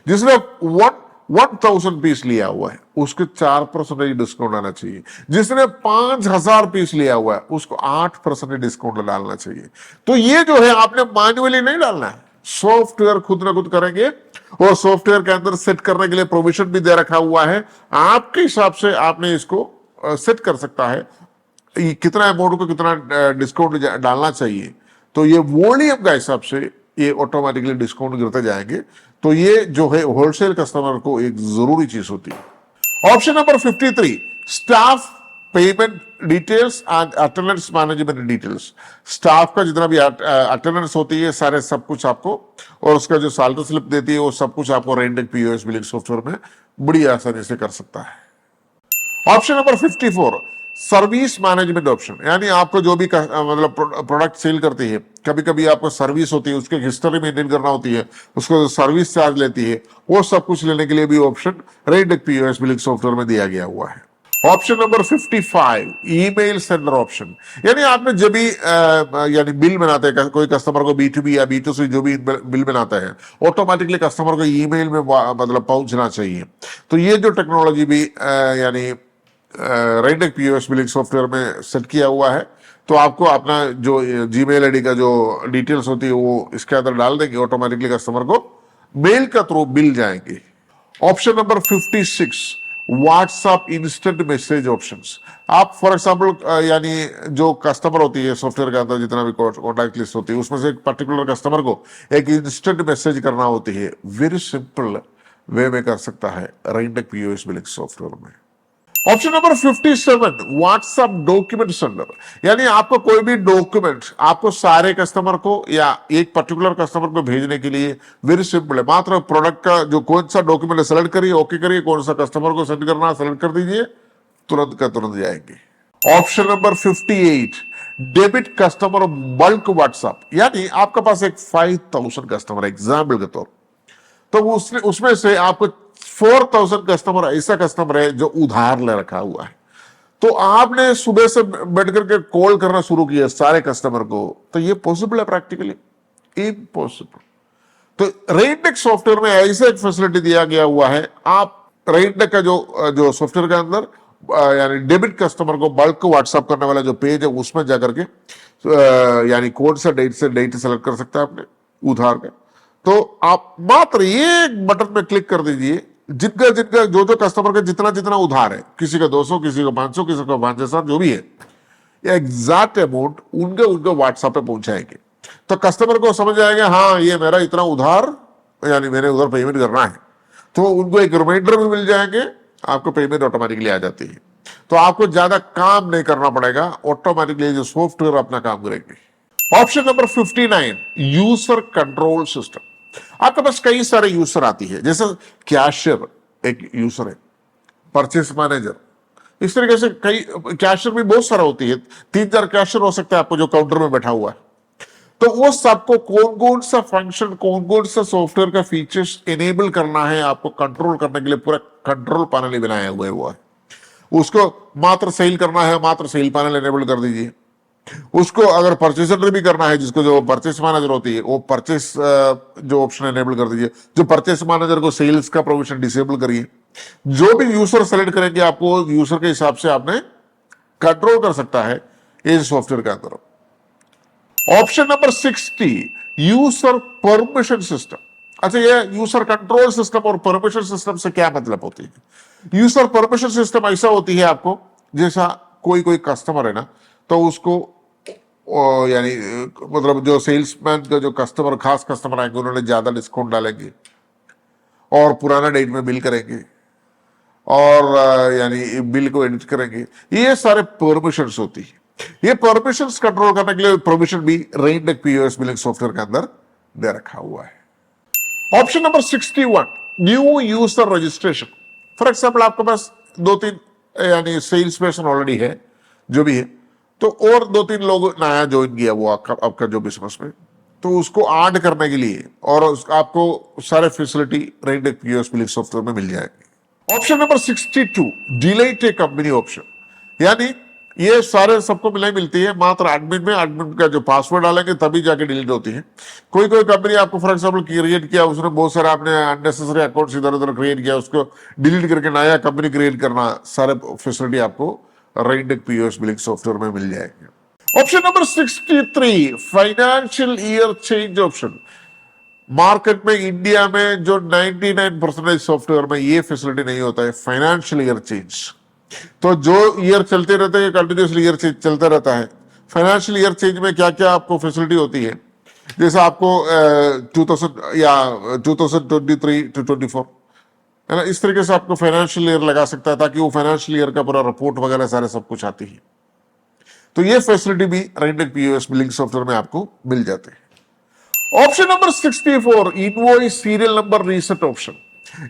जिसने 1000 पीस लिया हुआ है उसको 4% डिस्काउंट आना चाहिए। जिसने 5000 पीस लिया हुआ है उसको 8% डिस्काउंट डालना चाहिए। तो ये जो है आपने मैन्युअली नहीं डालना है, सॉफ्टवेयर खुद ना खुद करेंगे, और सॉफ्टवेयर के अंदर सेट करने के लिए प्रोविजन भी दे रखा हुआ है। आपके हिसाब से आपने इसको सेट कर सकता है कितना अमाउंट को कितना डिस्काउंट डालना चाहिए। तो ये वॉल्यूम का हिसाब से ये ऑटोमेटिकली डिस्काउंट गिरते जाएंगे। तो ये जो है होलसेल कस्टमर को एक जरूरी चीज होती है। Option number 53, staff payment details and attendance management details. Staff का जितना भी अटेंडेंस होती है सारे सब कुछ आपको, और उसका जो सैलरी स्लिप देती है वो सब कुछ आपको रेंडेक पीओएस बिलिंग सॉफ्टवेयर में बड़ी आसानी से कर सकता है। Option number 54, service management option, यानी आपको जो भी मतलब प्रोडक्ट सेल करती है, कभी कभी आपको सर्विस होती है, उसकी हिस्ट्री मेंटेन करना होती है, उसको सर्विस चार्ज लेती है, वो सब कुछ लेने के लिए भी ऑप्शन रेडिक पीओएस बिलिंग सॉफ्टवेयर में दिया गया हुआ है। Option number 55 email sender option, यानी आपने जब भी यानी बिल बनाते हैं, कोई कस्टमर को B2B या B2C जो भी बिल बनाता है, ऑटोमेटिकली कस्टमर को ईमेल में मतलब पहुंचना चाहिए। तो ये जो टेक्नोलॉजी भी यानी रेडिक पीओएस बिलिंग सॉफ्टवेयर में सेट किया हुआ है। तो आपको अपना जो जीमेल आईडी का जो डिटेल्स होती है वो इसके अंदर डाल देंगे, ऑटोमेटिकली कस्टमर को मेल का थ्रू बिल जाएंगे। Option number 56 WhatsApp instant message options. आप फॉर एग्जांपल यानी जो कस्टमर होती है सॉफ्टवेयर के अंदर जितना भी कॉन्टैक्ट लिस्ट होती है, उसमें से एक पर्टिकुलर कस्टमर को एक इंस्टेंट मैसेज करना होती है, वेरी सिंपल वे में कर सकता है रेडिक पीओएस बिलिंग सॉफ्टवेयर में। Option number 57 WhatsApp document sender, यानी आपको कोई भी डॉक्यूमेंट आपको सारे कस्टमर को या एक पर्टिकुलर कस्टमर को भेजने के लिए वेरी सिंपल है, मात्र प्रोडक्ट का जो कौन सा डॉक्यूमेंट है सेलेक्ट करिए, ओके करिए, कौन सा कस्टमर को सेंड करना सेलेक्ट कर दीजिए, तुरंत का तुरंत जाएंगे। Option number 58 debit customer bulk WhatsApp, यानी आपके पास एक 5000 कस्टमर एग्जाम्पल के तौर, तो उसमें से आपको 4000 कस्टमर ऐसा कस्टमर है जो उधार ले रखा हुआ है, तो आपने सुबह से बैठ करके कॉल करना शुरू किया सारे कस्टमर को, तो ये पॉसिबल है? Practically impossible. तो रेडिक सॉफ्टवेयर में ऐसा एक फैसिलिटी दिया गया हुआ है, आप रेडिक का जो सॉफ्टवेयर के अंदर यानी डेबिट कस्टमर को बल्क व्हाट्सएप करने वाला जो पेज है उसमें जाकर के यानी कौन सा डेट से डेट सेलेक्ट कर सकता है आपने उधार का, तो आप मात्र एक बटन में क्लिक कर दीजिए, जिनका जिनका जो कस्टमर का जितना जितना उधार है, किसी का 200, किसी का 500, किसी का 5000 जो भी है, एग्जैक्ट अमाउंट उनके व्हाट्सएप पे पहुंचाएंगे। तो कस्टमर को समझ आएगा हाँ ये मेरा इतना उधार यानी मैंने उधर पेमेंट करना है, तो उनको एक रिमाइंडर भी मिल जाएंगे, आपको पेमेंट ऑटोमेटिकली आ जाती है। तो आपको ज्यादा काम नहीं करना पड़ेगा, ऑटोमेटिकली जो सॉफ्टवेयर अपना काम करेंगे। Option number 59 user control system, आपके पास कई सारे यूजर आती है, जैसे कैशियर एक यूजर है, परचेस मैनेजर, इस तरीके से कई कैशियर भी बहुत सारा होती है, 3-4 कैशियर हो सकता है आपको जो काउंटर में बैठा हुआ है। तो वो सबको कौन कौन सा फंक्शन, कौन कौन सा सॉफ्टवेयर का फीचर्स इनेबल करना है, आपको कंट्रोल करने के लिए पूरा कंट्रोल पैनल ही बनाया हुआ है वो है। उसको मात्र सेल करना है, मात्र सेल पैनल इनेबल कर दीजिए। उसको अगर परचेसर भी करना है, जिसको जो परचेस मैनेजर होती है, वो परचेस जो ऑप्शन इनेबल कर दीजिए। जो परचेस मैनेजर को सेल्स का प्रोविजन डिसेबल करिए। जो भी यूजर सेलेक्ट करेंगे आपको यूजर के हिसाब से आपने कंट्रोल कर सकता है इस सॉफ्टवेयर के अंदर। Option number 60 user permission system. अच्छा, ये यूजर कंट्रोल सिस्टम और परमिशन सिस्टम से क्या मतलब होती है? यूजर परमिशन सिस्टम ऐसा होती है आपको, जैसा कोई कस्टमर है ना, तो उसको यानी मतलब जो सेल्समैन का जो कस्टमर खास कस्टमर आएंगे उन्होंने ज्यादा डिस्काउंट डालेंगे और पुराना डेट में बिल करेंगे और यानी बिल को एडिट करेंगे, ये सारे परमिशंस होती है। ये परमिशंस कंट्रोल करने के लिए परमिशन भी रेडिक पीओएस बिलिंग सॉफ्टवेयर के अंदर दे रखा हुआ है। Option number 61 new user registration. For example आपके पास 2-3 यानी सेल्स पर्सन ऑलरेडी है जो भी है, तो और 2-3 लोग नया ज्वाइन किया वो आपका जो बिजनेस में, तो उसको ऐड करने के लिए और आपको सारे फैसिलिटी रेडिक पीओएस बिलिंग सॉफ्टवेयर में मिल जाएगी। ऑप्शन नंबर 62 डिलीट ए कंपनी ऑप्शन, यानी ये सारे सबको मिलती है, मात्र एडमिन का जो पासवर्ड डालेंगे तभी जाके डिलीट होती है। कोई कंपनी आपको फॉर एग्जांपल क्रिएट किया, उसने बहुत सारे आपने अननेसेसरी अकाउंट्स इधर उधर क्रिएट किया, उसको डिलीट करके नया कंपनी क्रिएट करना, सारे फैसिलिटी आपको रेडिक पीओएस बिलिंग सॉफ्टवेयर में मिल जाएगी। Option number 63 financial year change option. Market में इंडिया में जो 99% सॉफ्टवेयर में ये फैसिलिटी नहीं होता है, फाइनेंशियल ईयर चेंज। तो जो ईयर चलते रहते हैं कंटिन्यूसली ईयर चेंज चलता रहता है। फाइनेंशियल ईयर चेंज में क्या क्या आपको फैसिलिटी होती है, जैसे आपको 2000 या 2023 to 24 है ना, इस तरीके से आपको फाइनेंशियल ईयर लगा सकता है, ताकि वो फाइनेंशियल ईयर का पूरा रिपोर्ट वगैरह सारे सब कुछ आती है। तो ये फैसिलिटी भी रेडिक पीओएस बिलिंग सॉफ्टवेयर में आपको मिल जाते हैं। Option number 64 invoice serial number reset option,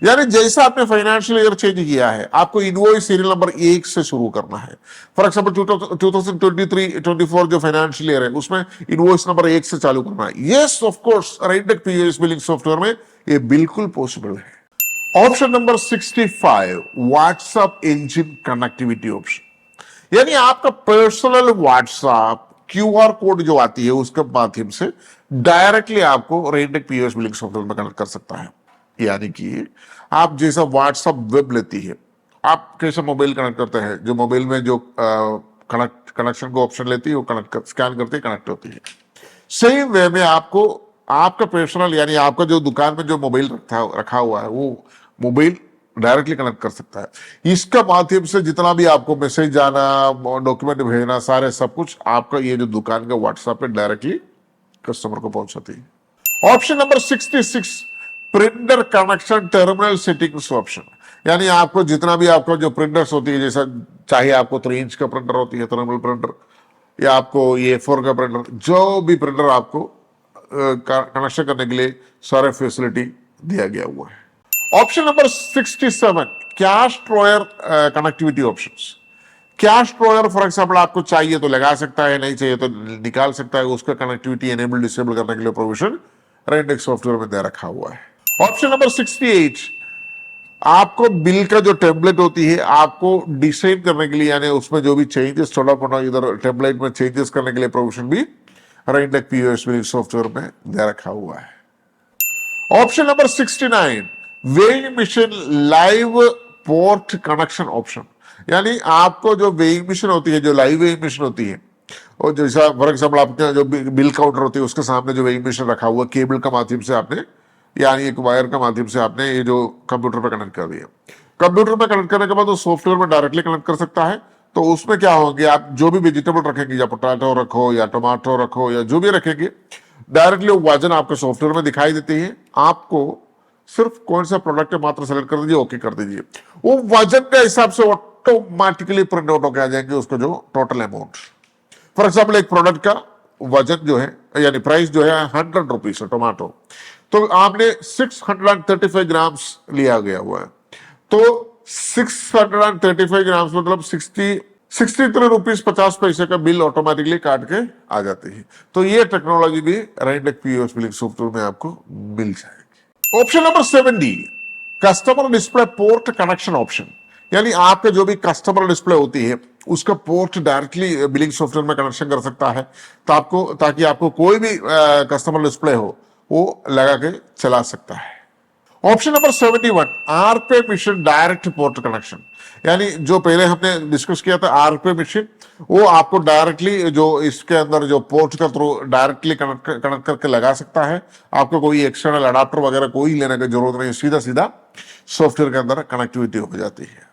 यानी जैसा आपने फाइनेंशियल ईयर चेंज किया है, आपको इनवॉइस सीरियल नंबर 1 से शुरू करना है। फॉर एग्जाम्पल 2023-24 जो फाइनेंशियल ईयर है उसमें इनवॉइस नंबर 1 से चालू करना है। Yes of course, right POS billing software में ये बिल्कुल पॉसिबल है। Option number 65, WhatsApp engine connectivity option. यानी आपका पर्सनल व्हाट्सएप क्यूआर कोड जो आती है उसके माध्यम से डायरेक्टली आपको रेनटेक पीओएस बिलिंग सॉफ्टवेयर में कनेक्ट कर सकता है। यानी कि आप जैसा व्हाट्सएप वेब लेती है, आप कैसे मोबाइल कनेक्ट करते हैं, जो मोबाइल में जो कनेक्शन को ऑप्शन लेती है वो स्कैन करते ही कनेक्ट होती है। सेम वे में आपको आपका पर्सनल यानी आपका जो दुकान में जो मोबाइल रखा हुआ है वो मोबाइल डायरेक्टली कनेक्ट कर सकता है। इसका माध्यम से जितना भी आपको मैसेज जाना, डॉक्यूमेंट भेजना, सारे सब कुछ आपका ये जो दुकान का व्हाट्सएप पे डायरेक्टली कस्टमर को पहुंचाती है। Option number 66, printer connection terminal settings option. यानी आपको जितना भी आपका जो प्रिंटर्स होती है, जैसा चाहे आपको 3 इंच का प्रिंटर होती है टर्मिनल प्रिंटर, या आपको ये 4 का प्रिंटर, जो भी प्रिंटर आपको कनेक्शन करने के लिए सारे फैसिलिटी दिया गया हुआ है। Option number 67, cash dryer connectivity options. Cash dryer for example आपको चाहिए तो लगा सकता है, नहीं चाहिए तो निकाल सकता है। उसका कनेक्टिविटी एनेबल डिसेबल करने के लिए प्रोविजन रेनटेक सॉफ्टवेयर में दे रखा हुआ है। ऑप्शन नंबर 68, आपको बिल का जो टेम्पलेट होती है आपको डिजाइन करने के लिए, यानी उसमें जो भी चेंजेस थोड़ा मोटा इधर टेम्पलेट में चेंजेस करने के लिए प्रोविजन भी रेनटेक पीओएस बिलिंग सॉफ्टवेयर में दे रखा हुआ है। Option number 69, weighing machine live port connection option. यानी आपको जो वेइंग मशीन होती है, जो लाइव वेइंग मशीन होती है, और जैसा फॉर एग्जाम्पल आपके जो बिल काउंटर होती है उसके सामने जो वेइंग मशीन रखा हुआ, केबल का माध्यम से आपने यानी एक वायर का माध्यम से आपने ये जो कंप्यूटर पे कनेक्ट कर दिया। कंप्यूटर पे कनेक्ट करने के बाद वो सॉफ्टवेयर में डायरेक्टली कनेक्ट कर सकता है। तो उसमें क्या होंगे, आप जो भी वेजिटेबल रखेंगे, या पोटैटो रखो या टमाटो रखो या जो भी रखेंगे, डायरेक्टली वो वजन आपके सॉफ्टवेयर में दिखाई देती है। आपको सिर्फ कौन सा प्रोडक्ट है मात्र सेलेक्ट कर दीजिए, ओके कर दीजिए, वो वजन के हिसाब से ऑटोमेटिकली प्रिंट आउट होकर आ जाएंगे उसका जो टोटल अमाउंट। फॉर एग्जाम्पल एक प्रोडक्ट का वजन जो है यानी प्राइस जो है 100 रुपीज है टोमेटो, तो आपने 635 ग्राम्स लिया गया हुआ है, तो 635 ग्राम्स मतलब 63 रुपीज 50 पैसे का बिल ऑटोमेटिकली काट के आ जाती है। तो ये टेक्नोलॉजी भी रेनटेक पीओएस बिलिंग सॉफ्टवेयर में आपको मिल जाएगी। Option number 70, customer display port connection option. यानी आपके जो भी कस्टमर डिस्प्ले होती है उसका पोर्ट डायरेक्टली बिलिंग सॉफ्टवेयर में कनेक्शन कर सकता है, ताकि आपको कोई भी कस्टमर डिस्प्ले हो वो लगा के चला सकता है। Option number 71, RuPay machine direct port connection. यानी जो पहले हमने डिस्कस किया था आरपे मशीन, वो आपको डायरेक्टली जो इसके अंदर जो पोर्ट का थ्रू डायरेक्टली कनेक्ट करके लगा सकता है। आपको कोई एक्सटर्नल अडाप्टर वगैरह कोई लेने की जरूरत नहीं, सीधा सीधा सॉफ्टवेयर के अंदर कनेक्टिविटी हो जाती है।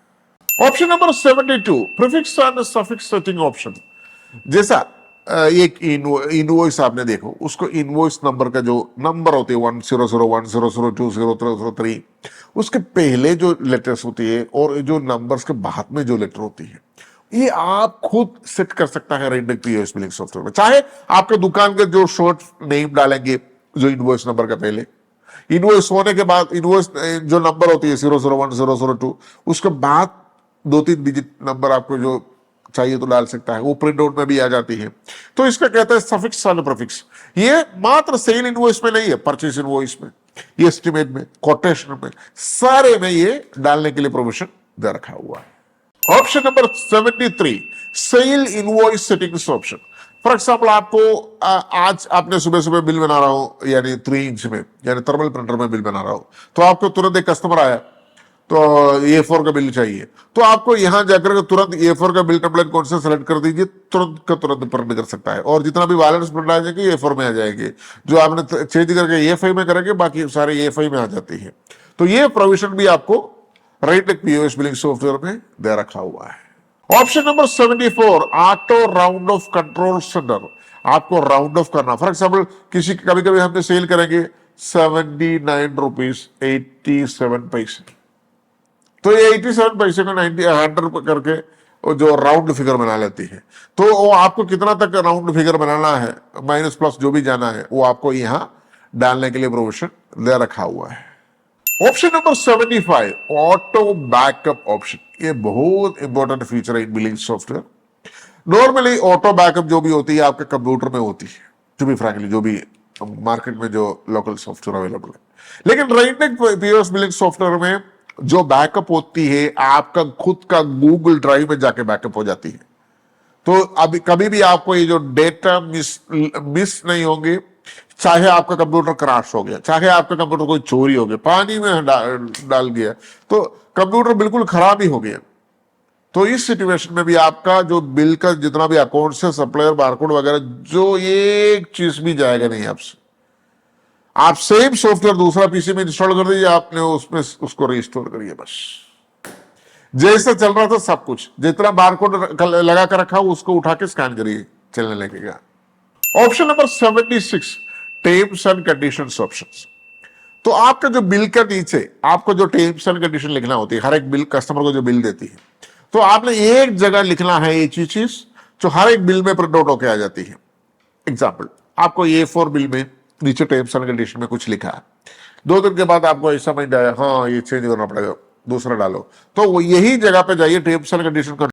Option number 72, prefix and suffix setting option. जैसा एक इनवॉइस आपने देखो, उसको इनवॉइस नंबर का जो नंबर होते हैं 100, 1002, 03, उसके पहले जो लेटर्स होती है और जो नंबर्स के बाद में जो लेटर होती है, ये आप खुद सेट कर सकता है रेनटेक पीओएस बिलिंग सॉफ्टवेयर में। चाहे आपके दुकान के जो शॉर्ट नेम डालेंगे जो इनवॉइस नंबर का पहले, इनवॉइस होने के बाद इनवॉइस जो नंबर होती है 001, 002, उसके बाद 2-3 डिजिट नंबर आपको जो चाहिए तो डाल सकता है, वो प्रिंट आउट में भी आ जाती है। तो इसका कहता है सफिक्स एंड प्रीफिक्स। ये मात्र सेल इनवॉइस में नहीं है, परचेज इनवॉइस में, ये एस्टिमेट में, कोटेशन में, सारे में ये डालने के लिए प्रोविजन दे रखा हुआ है। Option number 73, sale invoice settings option. For example आपको आज आपने सुबह सुबह बिल बना रहा हूं, यानी 3 इंच में यानी थर्मल प्रिंटर में बिल बना रहा हूं, तो आपको तुरंत एक कस्टमर आया तो A4 का बिल चाहिए, तो आपको यहां जाकर तुरंत A4 का बिल टेम्पलेट कौन सा सेलेक्ट कर दीजिए, तुरंत का तुरंत प्रिंट कर सकता है। और जितना भी बैलेंस प्रिंट आ जाएंगे A4 में आ जाएंगे, जो आपने चेंज करके A5 में करेंगे बाकी सारे A5 में आ जाती है। तो ये प्रोविजन भी आपको रेनटेक पीओएस बिलिंग सॉफ्टवेयर में दे रखा हुआ है। Option number 74, auto round of control centre. आपको राउंड ऑफ करना, फॉर एग्जाम्पल किसी कभी कभी हमने सेल करेंगे 79 रुपीज 87 पैसे, तो ये 87 पैसे को 100 करके वो जो राउंड फिगर बना लेती है। तो वो आपको कितना तक राउंड फिगर बनाना है, माइनस प्लस जो भी जाना है, वो आपको यहाँ डालने के लिए प्रोविजन दे रखा हुआ है। Option number 75, auto backup option. ये बहुत इंपॉर्टेंट फीचर है in billing software. Normally auto backup जो भी होती है आपके कंप्यूटर में होती है, टू बी फ्रैंकली, जो भी मार्केट में जो लोकल सॉफ्टवेयर अवेलेबल है। लेकिन राइटनेक पीओएस बिलिंग सॉफ्टवेयर में जो बैकअप होती है आपका खुद का गूगल ड्राइव में जाके बैकअप हो जाती है। तो अभी कभी भी आपको ये जो डेटा मिस नहीं होंगे, चाहे आपका कंप्यूटर क्रैश हो गया, चाहे आपका कंप्यूटर कोई चोरी हो गया, पानी में डाल गया, तो कंप्यूटर बिल्कुल खराब ही हो गया। तो इस सिचुएशन में भी आपका जो बिल का जितना भी अकाउंट से सप्लायर बारकोड वगैरह, जो एक चीज भी जाएगा नहीं आपसे। आप सेम सॉफ्टवेयर दूसरा पीसी में इंस्टॉल कर दीजिए, आपने उसमें उसको रिस्टोर करिए, बस जैसा चल रहा था सब कुछ, जितना बारकोड लगा कर रखा हो उसको उठा के स्कैन करिए, चलने लगेगा। Option number 76, terms and conditions options. तो आपका जो बिल का नीचे आपको जो टर्म्स एंड कंडीशन लिखना होती है, हर एक बिल कस्टमर को जो बिल देती है, तो आपने एक जगह लिखना है ये चीज जो हर एक बिल में प्रिंट आउट होकर आ जाती है। एग्जाम्पल, आपको A4 बिल में नीचे टर्म्स एंड कंडीशन में कुछ लिखा है, 2 दिन के बाद आपको ऐसा माइंड आया हाँ ये चेंज करना पड़ेगा, दूसरा डालो, तो वो यही जगह पे जाइए, टर्म्स एंड कंडीशन